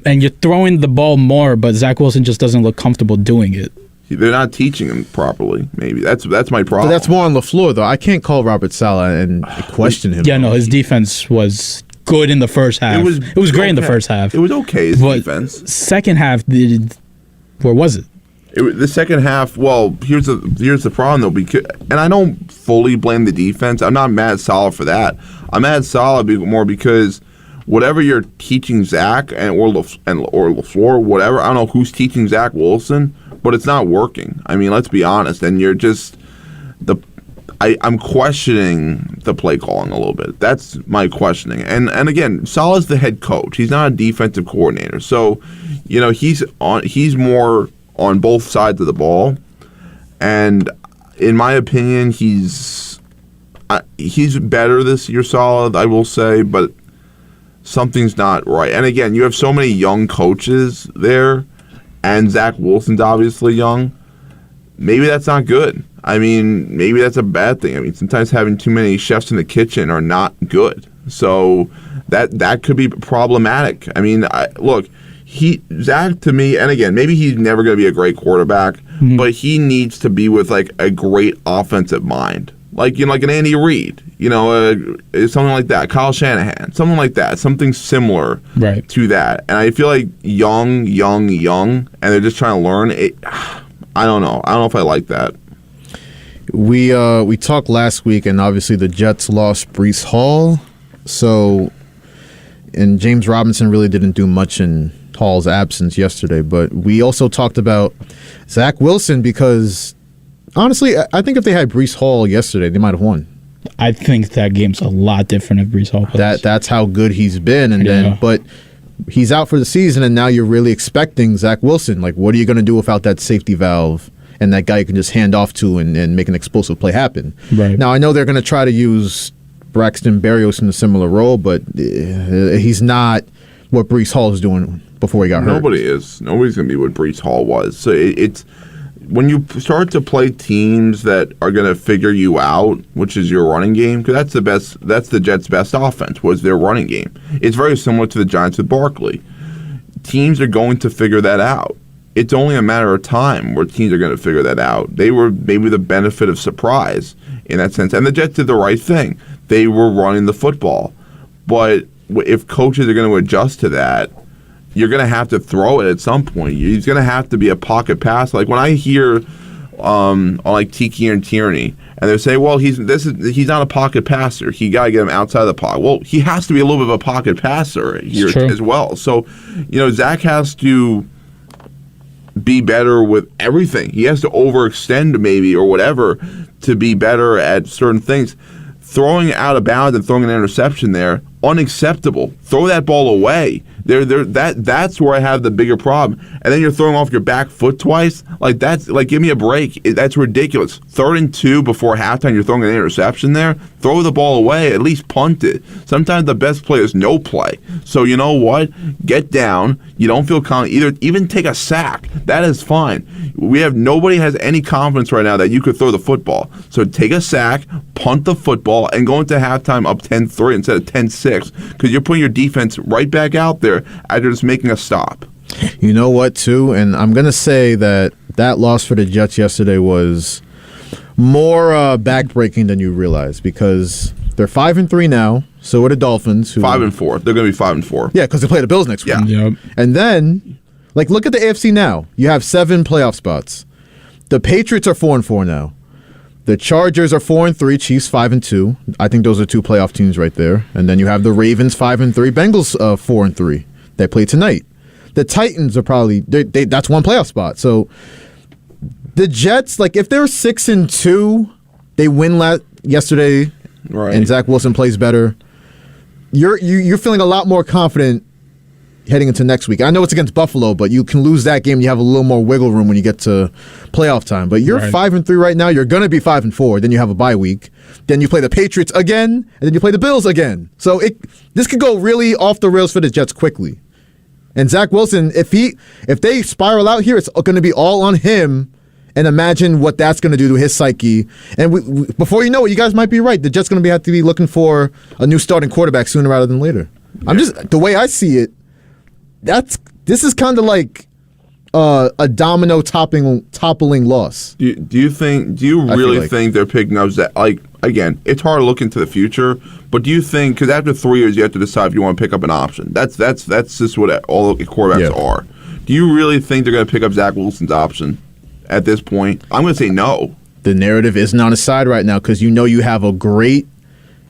and you're throwing the ball more, but Zach Wilson just doesn't look comfortable doing it.
They're not teaching him properly. Maybe that's my problem.
But that's more on LaFleur, though. I can't call Robert Saleh and question him.
Yeah, no, his defense was good in the first half. It was great in the first half.
It was okay, his defense.
Second half, where was it?
The second half, well, here's the problem, though, and I don't fully blame the defense. I'm not mad at Saleh for that. I'm mad at Saleh more because whatever you're teaching Zach or LaFleur, whatever, I don't know who's teaching Zach Wilson, but it's not working. I mean, let's be honest. And you're just I'm questioning the play calling a little bit. That's my questioning. And again, Saleh's the head coach. He's not a defensive coordinator. So, he's more on both sides of the ball. And in my opinion, he's better this year, Saleh, I will say, but something's not right. And again, you have so many young coaches there, and Zach Wilson's obviously young. Maybe that's not good. I mean, maybe that's a bad thing. I mean, sometimes having too many chefs in the kitchen are not good. So that could be problematic. I mean, look, Zach, to me, and again, maybe he's never going to be a great quarterback, but he needs to be with like a great offensive mind. Like an Andy Reid, something like that. Kyle Shanahan, something like that. Something similar to that. And I feel like young, and they're just trying to learn. I don't know. I don't know if I like that.
We talked last week, and obviously the Jets lost Breece Hall. And James Robinson really didn't do much in Hall's absence yesterday. But we also talked about Zach Wilson because, honestly, I think if they had Breece Hall yesterday, they might have won.
I think that game's a lot different if Breece Hall plays.
That's how good he's been. But he's out for the season, and now you're really expecting Zach Wilson. Like, what are you going to do without that safety valve and that guy you can just hand off to and make an explosive play happen?
Right.
Now, I know they're going to try to use Braxton Berrios in a similar role, but he's not what Breece Hall is doing before he got hurt.
Nobody is. Nobody's going to be what Breece Hall was. So it's when you start to play teams that are going to figure you out, which is your running game, because that's the Jets' best offense, was their running game. It's very similar to the Giants with Barkley. Teams are going to figure that out. It's only a matter of time where teams are going to figure that out. They were maybe the benefit of surprise in that sense. And the Jets did the right thing. They were running the football. But if coaches are going to adjust to that, you're going to have to throw it at some point. He's going to have to be a pocket passer. Like when I hear on like Tiki and Tierney, and they say, well, he's not a pocket passer. He got to get him outside of the pocket. Well, he has to be a little bit of a pocket passer here as well. So, Zach has to be better with everything. He has to overextend maybe or whatever to be better at certain things. Throwing out of bounds and throwing an interception there, unacceptable. Throw that ball away. That's where I have the bigger problem. And then you're throwing off your back foot twice. Like that's like, give me a break. That's ridiculous. 3rd and 2 before halftime, you're throwing an interception there. Throw the ball away. At least punt it. Sometimes the best play is no play. So you know what? Get down. You don't feel confident. Even take a sack. That is fine. Nobody has any confidence right now that you could throw the football. So take a sack, punt the football, and go into halftime up 10-3 instead of 10-6 because you're putting your defense right back out there after just making a stop.
You know what, too? And I'm going to say that loss for the Jets yesterday was more backbreaking than you realize because they're 5-3 now. So are the Dolphins.
5-4. They're going to be 5-4.
Yeah, because they play the Bills next week.
Yep.
And then, look at the AFC now. You have 7 playoff spots. The Patriots are 4-4 now. The Chargers are 4-3, Chiefs 5-2. I think those are 2 playoff teams right there. And then you have the Ravens 5-3, Bengals 4-3. They play tonight. The Titans are probably that's 1 playoff spot. So the Jets, if they're 6-2, they win yesterday, right? And Zach Wilson plays better. You're feeling a lot more confident heading into next week. I know it's against Buffalo, but you can lose that game. You have a little more wiggle room when you get to playoff time. But you're 5-3 right now. You're going to be 5-4. Then you have a bye week. Then you play the Patriots again, and then you play the Bills again. So this could go really off the rails for the Jets quickly. And Zach Wilson, if they spiral out here, it's going to be all on him. And imagine what that's going to do to his psyche. And before you know it, you guys might be right. The Jets going to have to be looking for a new starting quarterback sooner rather than later. Yeah. The way I see it, this is kind of like a domino toppling loss.
Do you really think they're picking up that? Again, it's hard to look into the future, but do you think, because after 3 years you have to decide if you want to pick up an option? That's just what all quarterbacks are. Do you really think they're going to pick up Zach Wilson's option at this point? I'm going to say no.
The narrative isn't on his side right now because you have a great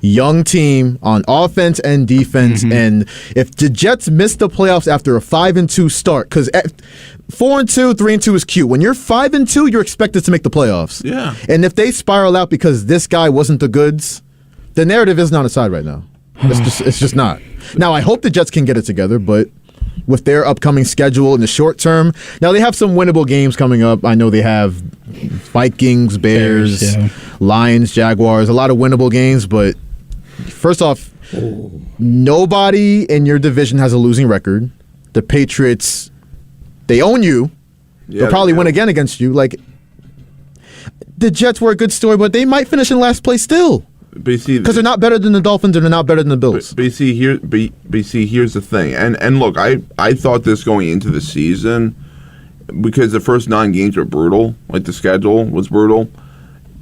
young team on offense and defense, and if the Jets miss the playoffs after a 5-2 start, because 4-2, 3-2 is cute. When you're 5-2, you're expected to make the playoffs.
Yeah.
And if they spiral out because this guy wasn't the goods, the narrative isn't on his side right now. It's just not. Now I hope the Jets can get it together, but with their upcoming schedule in the short term, now they have some winnable games coming up. I know they have Vikings, Bears, Lions, Jaguars, a lot of winnable games, but first off, nobody in your division has a losing record. The Patriots, they own you. Yeah, they'll probably win again against you. The Jets were a good story, but they might finish in last place still. Because they're not better than the Dolphins and they're not better than the Bills.
But here's the thing. And look, I thought this going into the season, because the first 9 games were brutal, the schedule was brutal.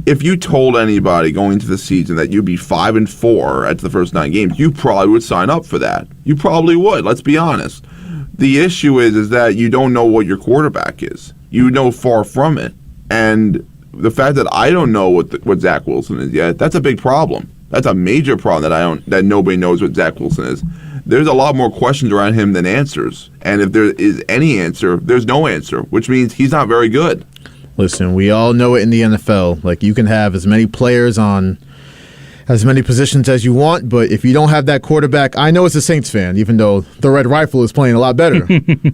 If you told anybody going into the season that you'd be 5-4 at the first 9 games, you probably would sign up for that. You probably would. Let's be honest. The issue is that you don't know what your quarterback is. You know far from it. And the fact that I don't know what Zach Wilson is yet, that's a big problem. That's a major problem that nobody knows what Zach Wilson is. There's a lot more questions around him than answers. And if there is any answer, there's no answer, which means he's not very good.
Listen, we all know it in the NFL. You can have as many players on as many positions as you want, but if you don't have that quarterback, I know it's a Saints fan, even though the Red Rifle is playing a lot better.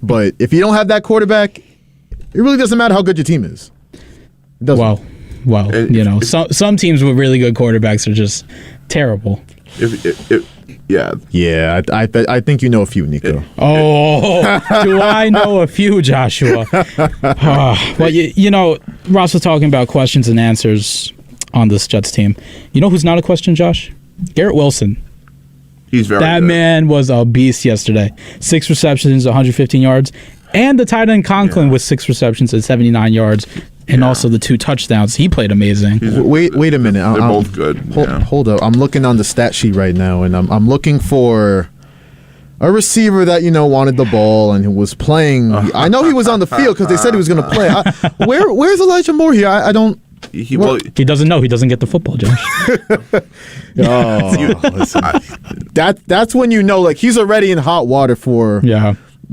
But if you don't have that quarterback, it really doesn't matter how good your team is. It doesn't.
Well, some teams with really good quarterbacks are just terrible.
Yeah, I think you know a few, Nico.
Do I know a few, Joshua? Well, Ross was talking about questions and answers on this Jets team. You know who's not a question, Josh? Garrett Wilson.
He's very
That
good.
man was a beast yesterday. 6 receptions, 115 yards. And the tight end Conklin with 6 receptions and 79 yards. And also the 2 touchdowns. He played amazing.
Wait a minute.
They're both good.
Hold up. I'm looking on the stat sheet right now, and I'm looking for a receiver that wanted the ball and was playing. I know he was on the field because they said he was going to play. Where's Elijah Moore here? I don't.
He doesn't know. He doesn't get the football, Josh.
Listen. That's when like he's already in hot water for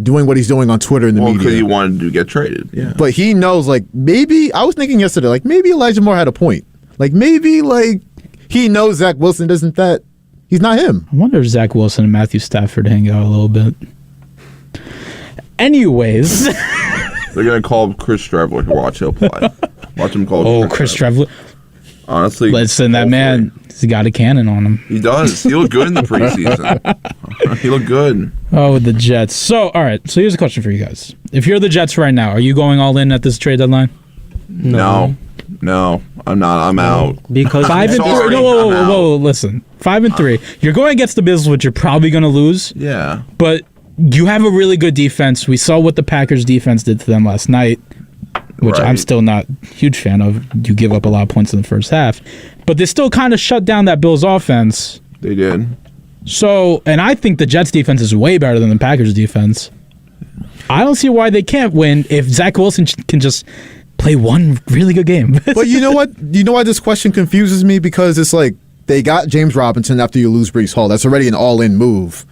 doing what he's doing on Twitter and the media.
Because he wanted to get traded. Yeah.
But he knows, like, maybe I was thinking yesterday, like maybe Elijah Moore had a point. Like maybe like he knows Zach Wilson isn't that. He's not him.
I wonder if Zach Wilson and Matthew Stafford hang out a little bit. Anyways.
They're going to call Chris Streveler to watch him play. Watch him call
Chris Streveler.
Honestly.
Listen, that man, he's got a cannon on him.
He does. He looked good in the preseason. He looked good.
Oh, the Jets. So, all right. So here's a question for you guys. If you're the Jets right now, are you going all in at this trade deadline?
No, I'm not. I'm out.
Because
5-3. Whoa, listen. 5-3. You're going against the Bills, which you're probably going to lose.
Yeah.
But you have a really good defense. We saw what the Packers defense did to them last night, which I'm still not a huge fan of. You give up a lot of points in the first half. But they still kind of shut down that Bills offense.
They did.
So, and I think the Jets defense is way better than the Packers defense. I don't see why they can't win if Zach Wilson can just play one really good game.
But you know what? You know why this question confuses me? Because it's like they got James Robinson after you lose Breece Hall. That's already an all-in move.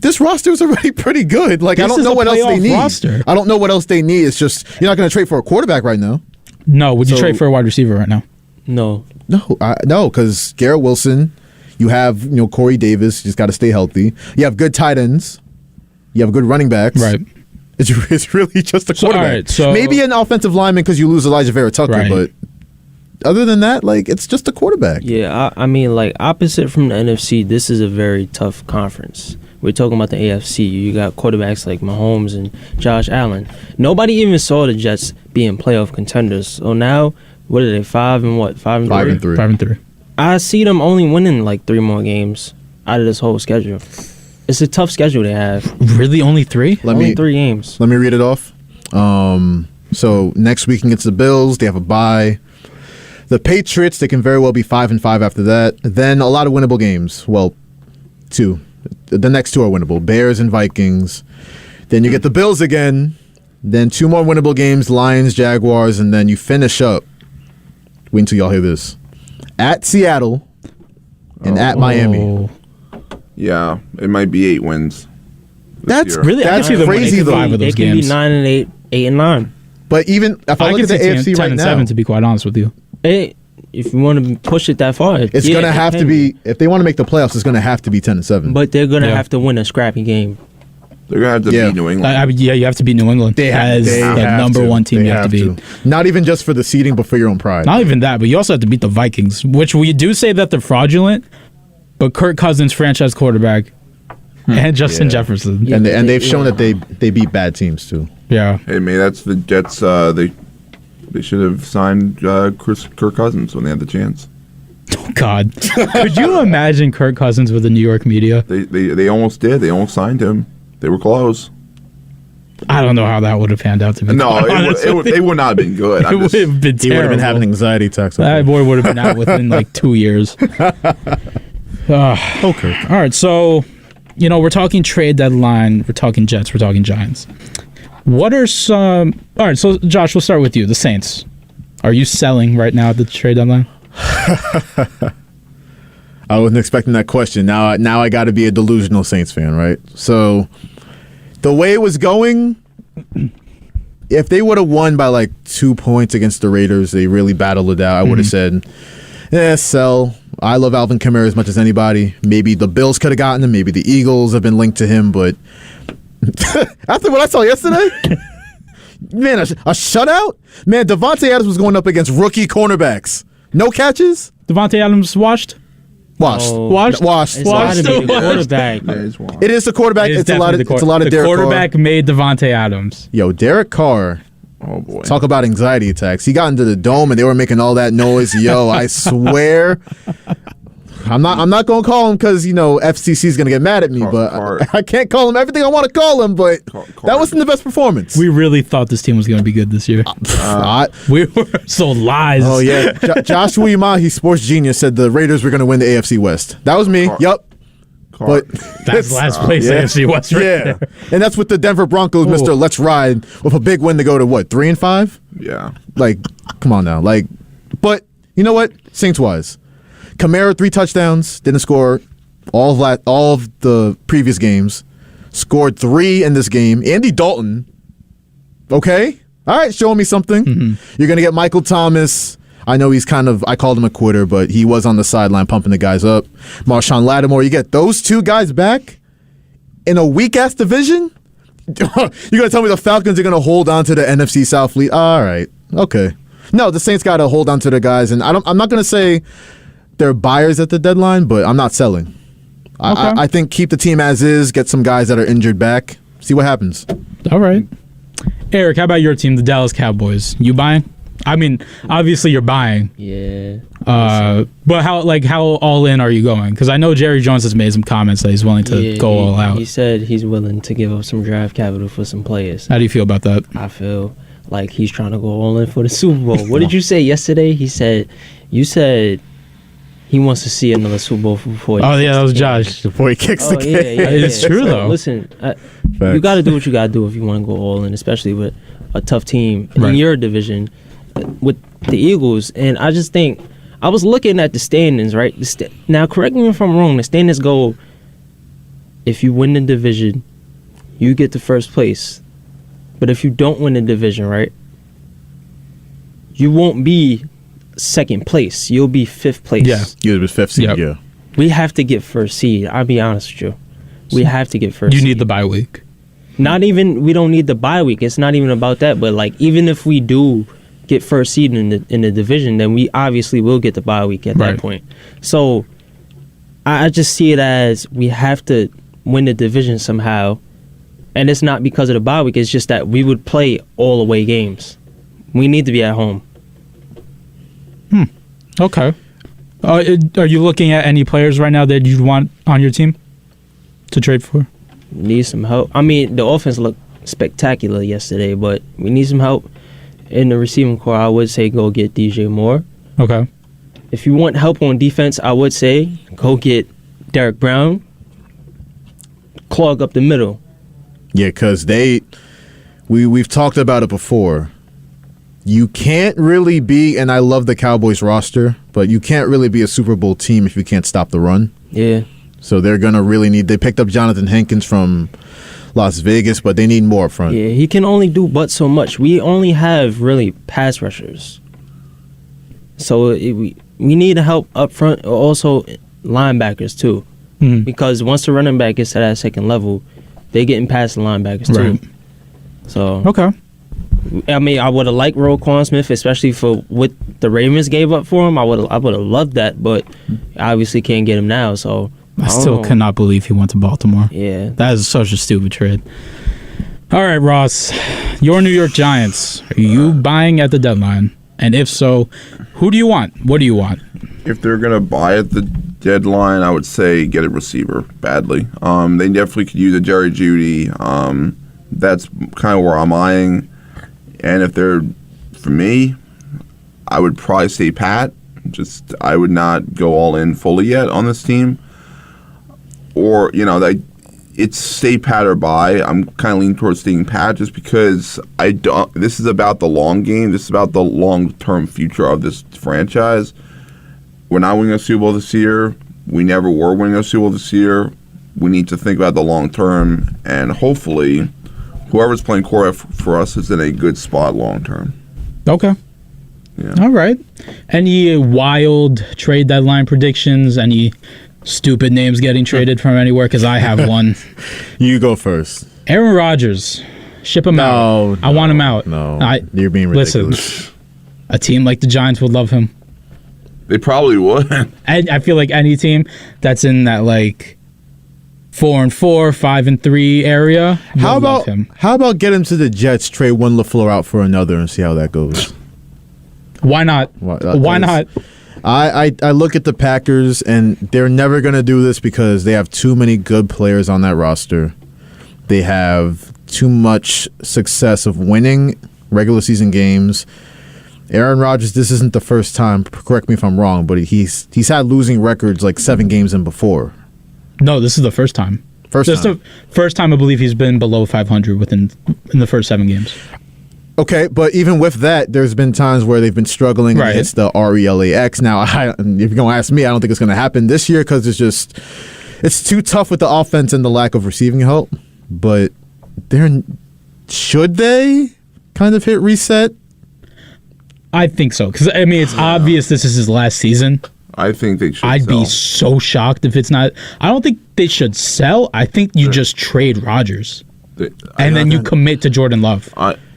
This roster is already pretty good. Like, I don't know what else they need.
Roster.
I don't know what else they need. It's just you're not going to trade for a quarterback right now.
No, would you trade for a wide receiver right now?
No,
because Garrett Wilson, you have Corey Davis. You just got to stay healthy. You have good tight ends. You have good running backs.
Right.
It's really just a quarterback.
All right, so
maybe an offensive lineman because you lose Elijah Vera Tucker, but other than that, like, it's just a quarterback.
Yeah, I mean, like, opposite from the NFC, this is a very tough conference. We're talking about the AFC. You got quarterbacks like Mahomes and Josh Allen. Nobody even saw the Jets being playoff contenders. So now, what are they, 5-3?
5-3.
I see them only winning like 3 more games out of this whole schedule. It's a tough schedule they have.
Really, only 3?
Only 3 games.
Let me read it off. So next week against the Bills, they have a bye. The Patriots, they can very well be 5-5 after that. Then a lot of winnable games. Well, 2. The next 2 are winnable. Bears and Vikings. Then you get the Bills again. Then 2 more winnable games, Lions, Jaguars, and then you finish up. Wait until y'all hear this. At Seattle and at Miami.
Yeah, it might be 8 wins.
That's
really crazy though.
It can be 9-8, 8-9.
But even if I look at the AFC right now,
10-7 to be quite honest with you.
If you want to push it that far,
it's going to have to be. If they want to make the playoffs, it's going to have to be 10-7.
But they're going to have to win a scrappy game.
They're going to have to beat New England.
You have to beat New England.
They have
the number 1 team you have to beat.
Not even just for the seeding, but for your own pride.
Not even that, but you also have to beat the Vikings, which we do say that they're fraudulent. But Kirk Cousins, franchise quarterback, and Justin Jefferson,
and they've shown that they beat bad teams too.
Yeah.
Hey, man, that's the Jets. They should have signed Kirk Cousins when they had the chance.
Oh God! Could you imagine Kirk Cousins with the New York media?
They almost did. They almost signed him. They were close.
I don't know how that would have panned out to be.
No, they would not have been good.
It would have been terrible.
He would have been having anxiety attacks.
That boy would have been out within like 2 years. Okay. All right. So, we're talking trade deadline. We're talking Jets. We're talking Giants. What are some... All right, so Josh, we'll start with you. The Saints. Are you selling right now at the trade deadline?
I wasn't expecting that question. Now I got to be a delusional Saints fan, right? So the way it was going, if they would have won by like 2 points against the Raiders, they really battled it out. I would have said, sell. I love Alvin Kamara as much as anybody. Maybe the Bills could have gotten him. Maybe the Eagles have been linked to him, but... After what I saw yesterday, man, a shutout? Man, Devontae Adams was going up against rookie cornerbacks. No catches?
Devontae Adams washed?
Washed.
It's gotta be the quarterback.
It is the quarterback. It's a lot of Derek Carr.
The quarterback made Devontae Adams.
Yo, Derek Carr.
Oh, boy.
Talk about anxiety attacks. He got into the dome and they were making all that noise. Yo, I swear... I'm not gonna call him because FCC is gonna get mad at me, but I can't call him everything I want to call him. But that wasn't the best performance.
We really thought this team was gonna be good this year. We were so lies.
Oh yeah, Joshua Umahi, Sports Genius, said the Raiders were gonna win the AFC West. That was me. Yep. But
That's last place AFC West right
yeah.
there.
And that's with the Denver Broncos, Mr. Let's Ride, with a big win to go to what, 3-5?
Yeah.
Like, come on now. Like, but you know what? Saints-wise, Kamara 3 touchdowns, didn't score all of the previous games, scored 3 in this game. Andy Dalton, okay, all right, showing me something. You're gonna get Michael Thomas. I know he's I called him a quitter, but he was on the sideline pumping the guys up. Marshawn Lattimore, you get those 2 guys back in a weak-ass division? You're going to tell me the Falcons are going to hold on to the NFC South lead? All right, okay. No, the Saints got to hold on to their guys, and I'm not going to say they're buyers at the deadline, but I'm not selling.
Okay.
I think keep the team as is, get some guys that are injured back, see what happens.
All right. Erik, how about your team, the Dallas Cowboys? You buying? I mean, obviously you're buying.
Yeah.
But how all in are you going? Because I know Jerry Jones has made some comments that he's willing to go all out.
He said he's willing to give up some draft capital for some players.
How do you feel about that?
I feel like he's trying to go all in for the Super Bowl. What did you say yesterday? You said he wants to see another Super Bowl before he
that was Josh.
Before he kicks the game.
Yeah.
It's true, though.
Listen, you got to do what you got to do if you want to go all in, especially with a tough team in your division with the Eagles. And I just think, I was looking at the standings, right? Now, correct me if I'm wrong, the standings go, if you win the division, you get to first place. But if you don't win the division, right, you won't be second place. You'll be fifth place.
Yeah, you'll be fifth seed, yeah.
We have to get first seed. I'll be honest with you. We have to get first seed.
You need the bye week.
We don't need the bye week. It's not even about that. But, like, even if we do get first seed in the division, then we obviously will get the bye week at that point. So I just see it as we have to win the division somehow, and it's not because of the bye week. It's just that we would play all away games. We need to be at home.
Okay. Are you looking at any players right now that you'd want on your team to trade for?
Need some help. I mean, the offense looked spectacular yesterday, but we need some help in the receiving core. I would say go get DJ Moore.
Okay.
If you want help on defense, I would say go get Derek Brown. Clog up the middle.
Yeah, because we've talked about it before. You can't really be, and I love the Cowboys roster, but you can't really be a Super Bowl team if you can't stop the run.
Yeah.
So they're going to really they picked up Jonathan Hankins from Las Vegas, but they need more up front.
Yeah, he can only do but so much. We only have really pass rushers. So we need help up front, also linebackers too. Mm-hmm. Because once the running back gets to that second level, they getting past the linebackers too. So
okay.
I mean, I would have liked Roquan Smith, especially for what the Ravens gave up for him. I would have loved that, but obviously can't get him now. So
I still cannot believe he went to Baltimore.
Yeah,
that is such a stupid trade. All right, Ross, your New York Giants. Are you buying at the deadline? And if so, who do you want? What do you want?
If they're gonna buy at the deadline, I would say get a receiver badly. They definitely could use a Jerry Jeudy. That's kind of where I'm eyeing. And if they're, for me, I would probably stay pat. I would not go all in fully yet on this team. Or, it's stay pat or buy. I'm kind of leaning towards staying pat just because this is about the long game. This is about the long-term future of this franchise. We're not winning a Super Bowl this year. We never were winning a Super Bowl this year. We need to think about the long term, and hopefully whoever's playing core for us is in a good spot long term.
Okay.
Yeah.
All right. Any wild trade deadline predictions? Any stupid names getting traded from anywhere? Because I have one.
You go first.
Aaron Rodgers. Ship him out. I want him out.
No, you're being ridiculous.
Listen, a team like the Giants would love him.
They probably would.
I feel like any team that's in that 4-4, 5-3 area.
How about
love him.
How about get him to the Jets, trade one LaFleur out for another, and see how that goes?
Why not? Why not?
I look at the Packers, and they're never going to do this because they have too many good players on that roster. They have too much success of winning regular season games. Aaron Rodgers, this isn't the first time, correct me if I'm wrong, but he's had losing records 7 games in before.
No, this is the first time. This is the first time I believe he's been below 500 in the first 7 games.
Okay, but even with that, there's been times where they've been struggling against the RELAX. Now, if you're going to ask me, I don't think it's going to happen this year because it's too tough with the offense and the lack of receiving help. But should they kind of hit reset?
I think so because I mean it's obvious this is his last season.
I think they should.
I'd be so shocked if it's not. I don't think they should sell. I think you just trade Rodgers, and then you commit to Jordan Love.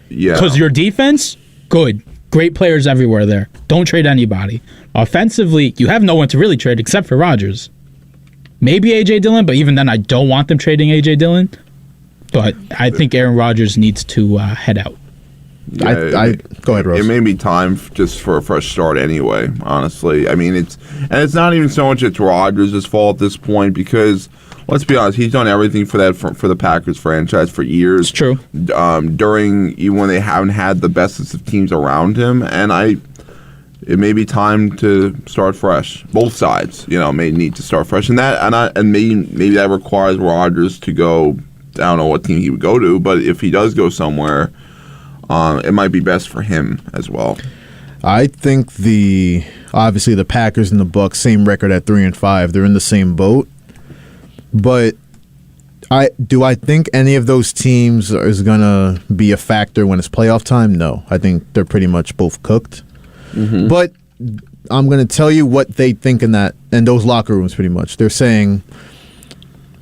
Yeah,
because your defense, good, great players everywhere there. Don't trade anybody. Offensively, you have no one to really trade except for Rodgers. Maybe A.J. Dillon, but even then, I don't want them trading A.J. Dillon. But I think Aaron Rodgers needs to head out.
Yeah,
go ahead, Rose.
It may be time just for a fresh start anyway, honestly. I mean, it's not even so much it's Rodgers' fault at this point because, let's be honest, he's done everything for the Packers franchise for years.
It's true.
Even when they haven't had the best of teams around him, and it may be time to start fresh. Both sides, may need to start fresh, and maybe that requires Rodgers to go. I don't know what team he would go to, but if he does go somewhere, it might be best for him as well.
I think obviously the Packers and the Bucs, same record at 3-5. They're in the same boat. But I think any of those teams is gonna be a factor when it's playoff time? No, I think they're pretty much both cooked. Mm-hmm. But I'm gonna tell you what they think in those locker rooms. Pretty much, they're saying,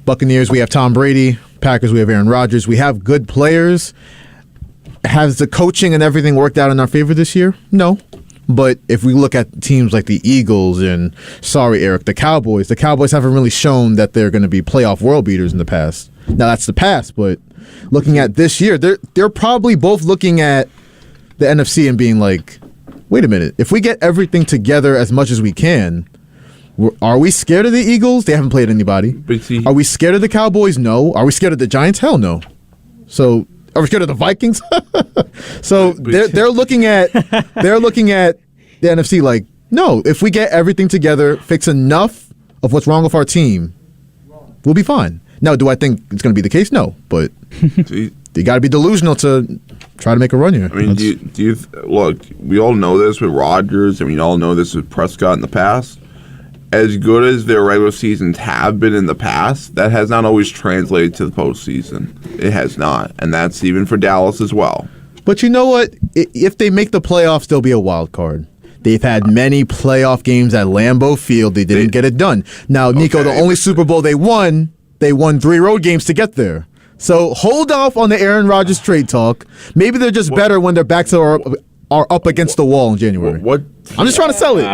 Buccaneers, we have Tom Brady. Packers, we have Aaron Rodgers. We have good players. Has the coaching and everything worked out in our favor this year? No. But if we look at teams like the Eagles and, sorry, Erik, the Cowboys haven't really shown that they're going to be playoff world beaters in the past. Now, that's the past, but looking at this year, they're probably both looking at the NFC and being like, wait a minute, if we get everything together as much as we can, are we scared of the Eagles? They haven't played anybody. Are we scared of the Cowboys? No. Are we scared of the Giants? Hell no. So, are we scared of the Vikings? So they're looking at the NFC like, no, if we get everything together, fix enough of what's wrong with our team, we'll be fine. Now, do I think it's going to be the case? No, but you got to be delusional to try to make a run here.
I mean, do you look? We all know this with Rodgers, and we all know this with Prescott in the past. As good as their regular seasons have been in the past, that has not always translated to the postseason. It has not, and that's even for Dallas as well.
But you know what? If they make the playoffs, they'll be a wild card. They've had many playoff games at Lambeau Field. They didn't get it done. Now, Nico, the only Super Bowl they won 3 road games to get there. So hold off on the Aaron Rodgers trade talk. Maybe they're just better when their backs are up against the wall in January. I'm just trying to sell it.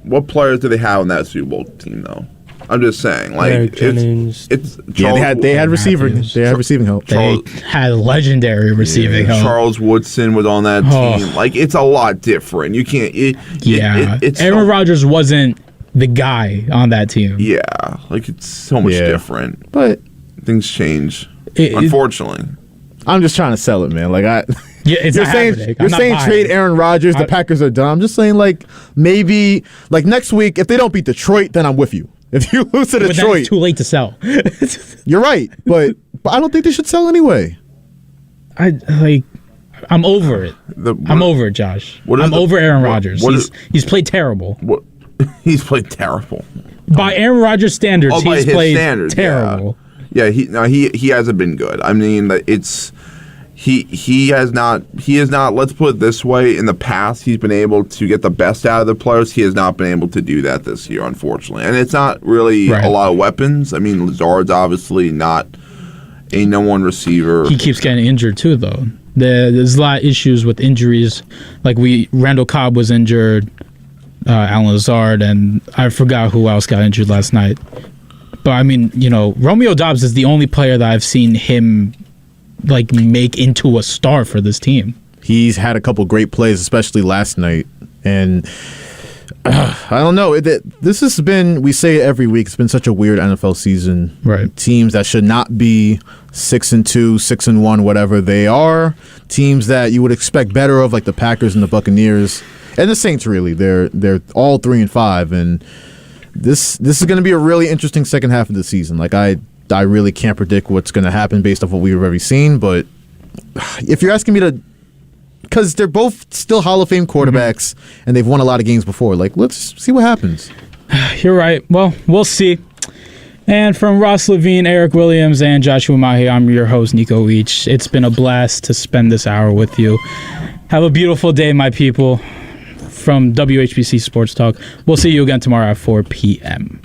What players do they have on that Super Bowl team, though? I'm just saying, like,
they had receiving help.
They had legendary receiving help.
Charles Woodson was on that team. Like, it's a lot different. You can't.
Aaron Rodgers wasn't the guy on that team.
Yeah, like it's so much different.
But
things change, unfortunately.
I'm just trying to sell it, man. Like you're saying trade Aaron Rodgers. The Packers are done. I'm just saying, like, maybe like next week if they don't beat Detroit, then I'm with you. If you lose to Detroit,
then it's too late to sell.
You're right, but I don't think they should sell anyway.
I'm over it. I'm over it, Josh. I'm over Aaron Rodgers. He's played terrible.
He's played terrible.
By Aaron Rodgers' standards, he's played terrible.
Yeah, he hasn't been good. I mean, he has not. Let's put it this way: in the past, he's been able to get the best out of the players. He has not been able to do that this year, unfortunately. And it's not really a lot of weapons. I mean, Lazard's obviously not a no one receiver.
He keeps getting injured too, though. There's a lot of issues with injuries. Like Randall Cobb was injured, Alan Lazard, and I forgot who else got injured last night. But I mean, Romeo Doubs is the only player that I've seen him make into a star for this team.
He's had a couple great plays, especially last night. And I don't know. This has been, we say it every week, it's been such a weird NFL season.
Right.
Teams that should not be 6-2, 6-1, whatever they are. Teams that you would expect better of, like the Packers and the Buccaneers. And the Saints, really. They're all 3-5. And this is going to be a really interesting second half of the season. Like I really can't predict what's going to happen based off what we've already seen. But if you're asking me to, because they're both still Hall of Fame quarterbacks and they've won a lot of games before. Like, let's see what happens.
You're right. Well, we'll see. And from Ross Levine, Eric Williams, and Joshua Mahi, I'm your host, Nico Each. It's been a blast to spend this hour with you. Have a beautiful day, my people. From WHPC Sports Talk. We'll see you again tomorrow at 4 p.m.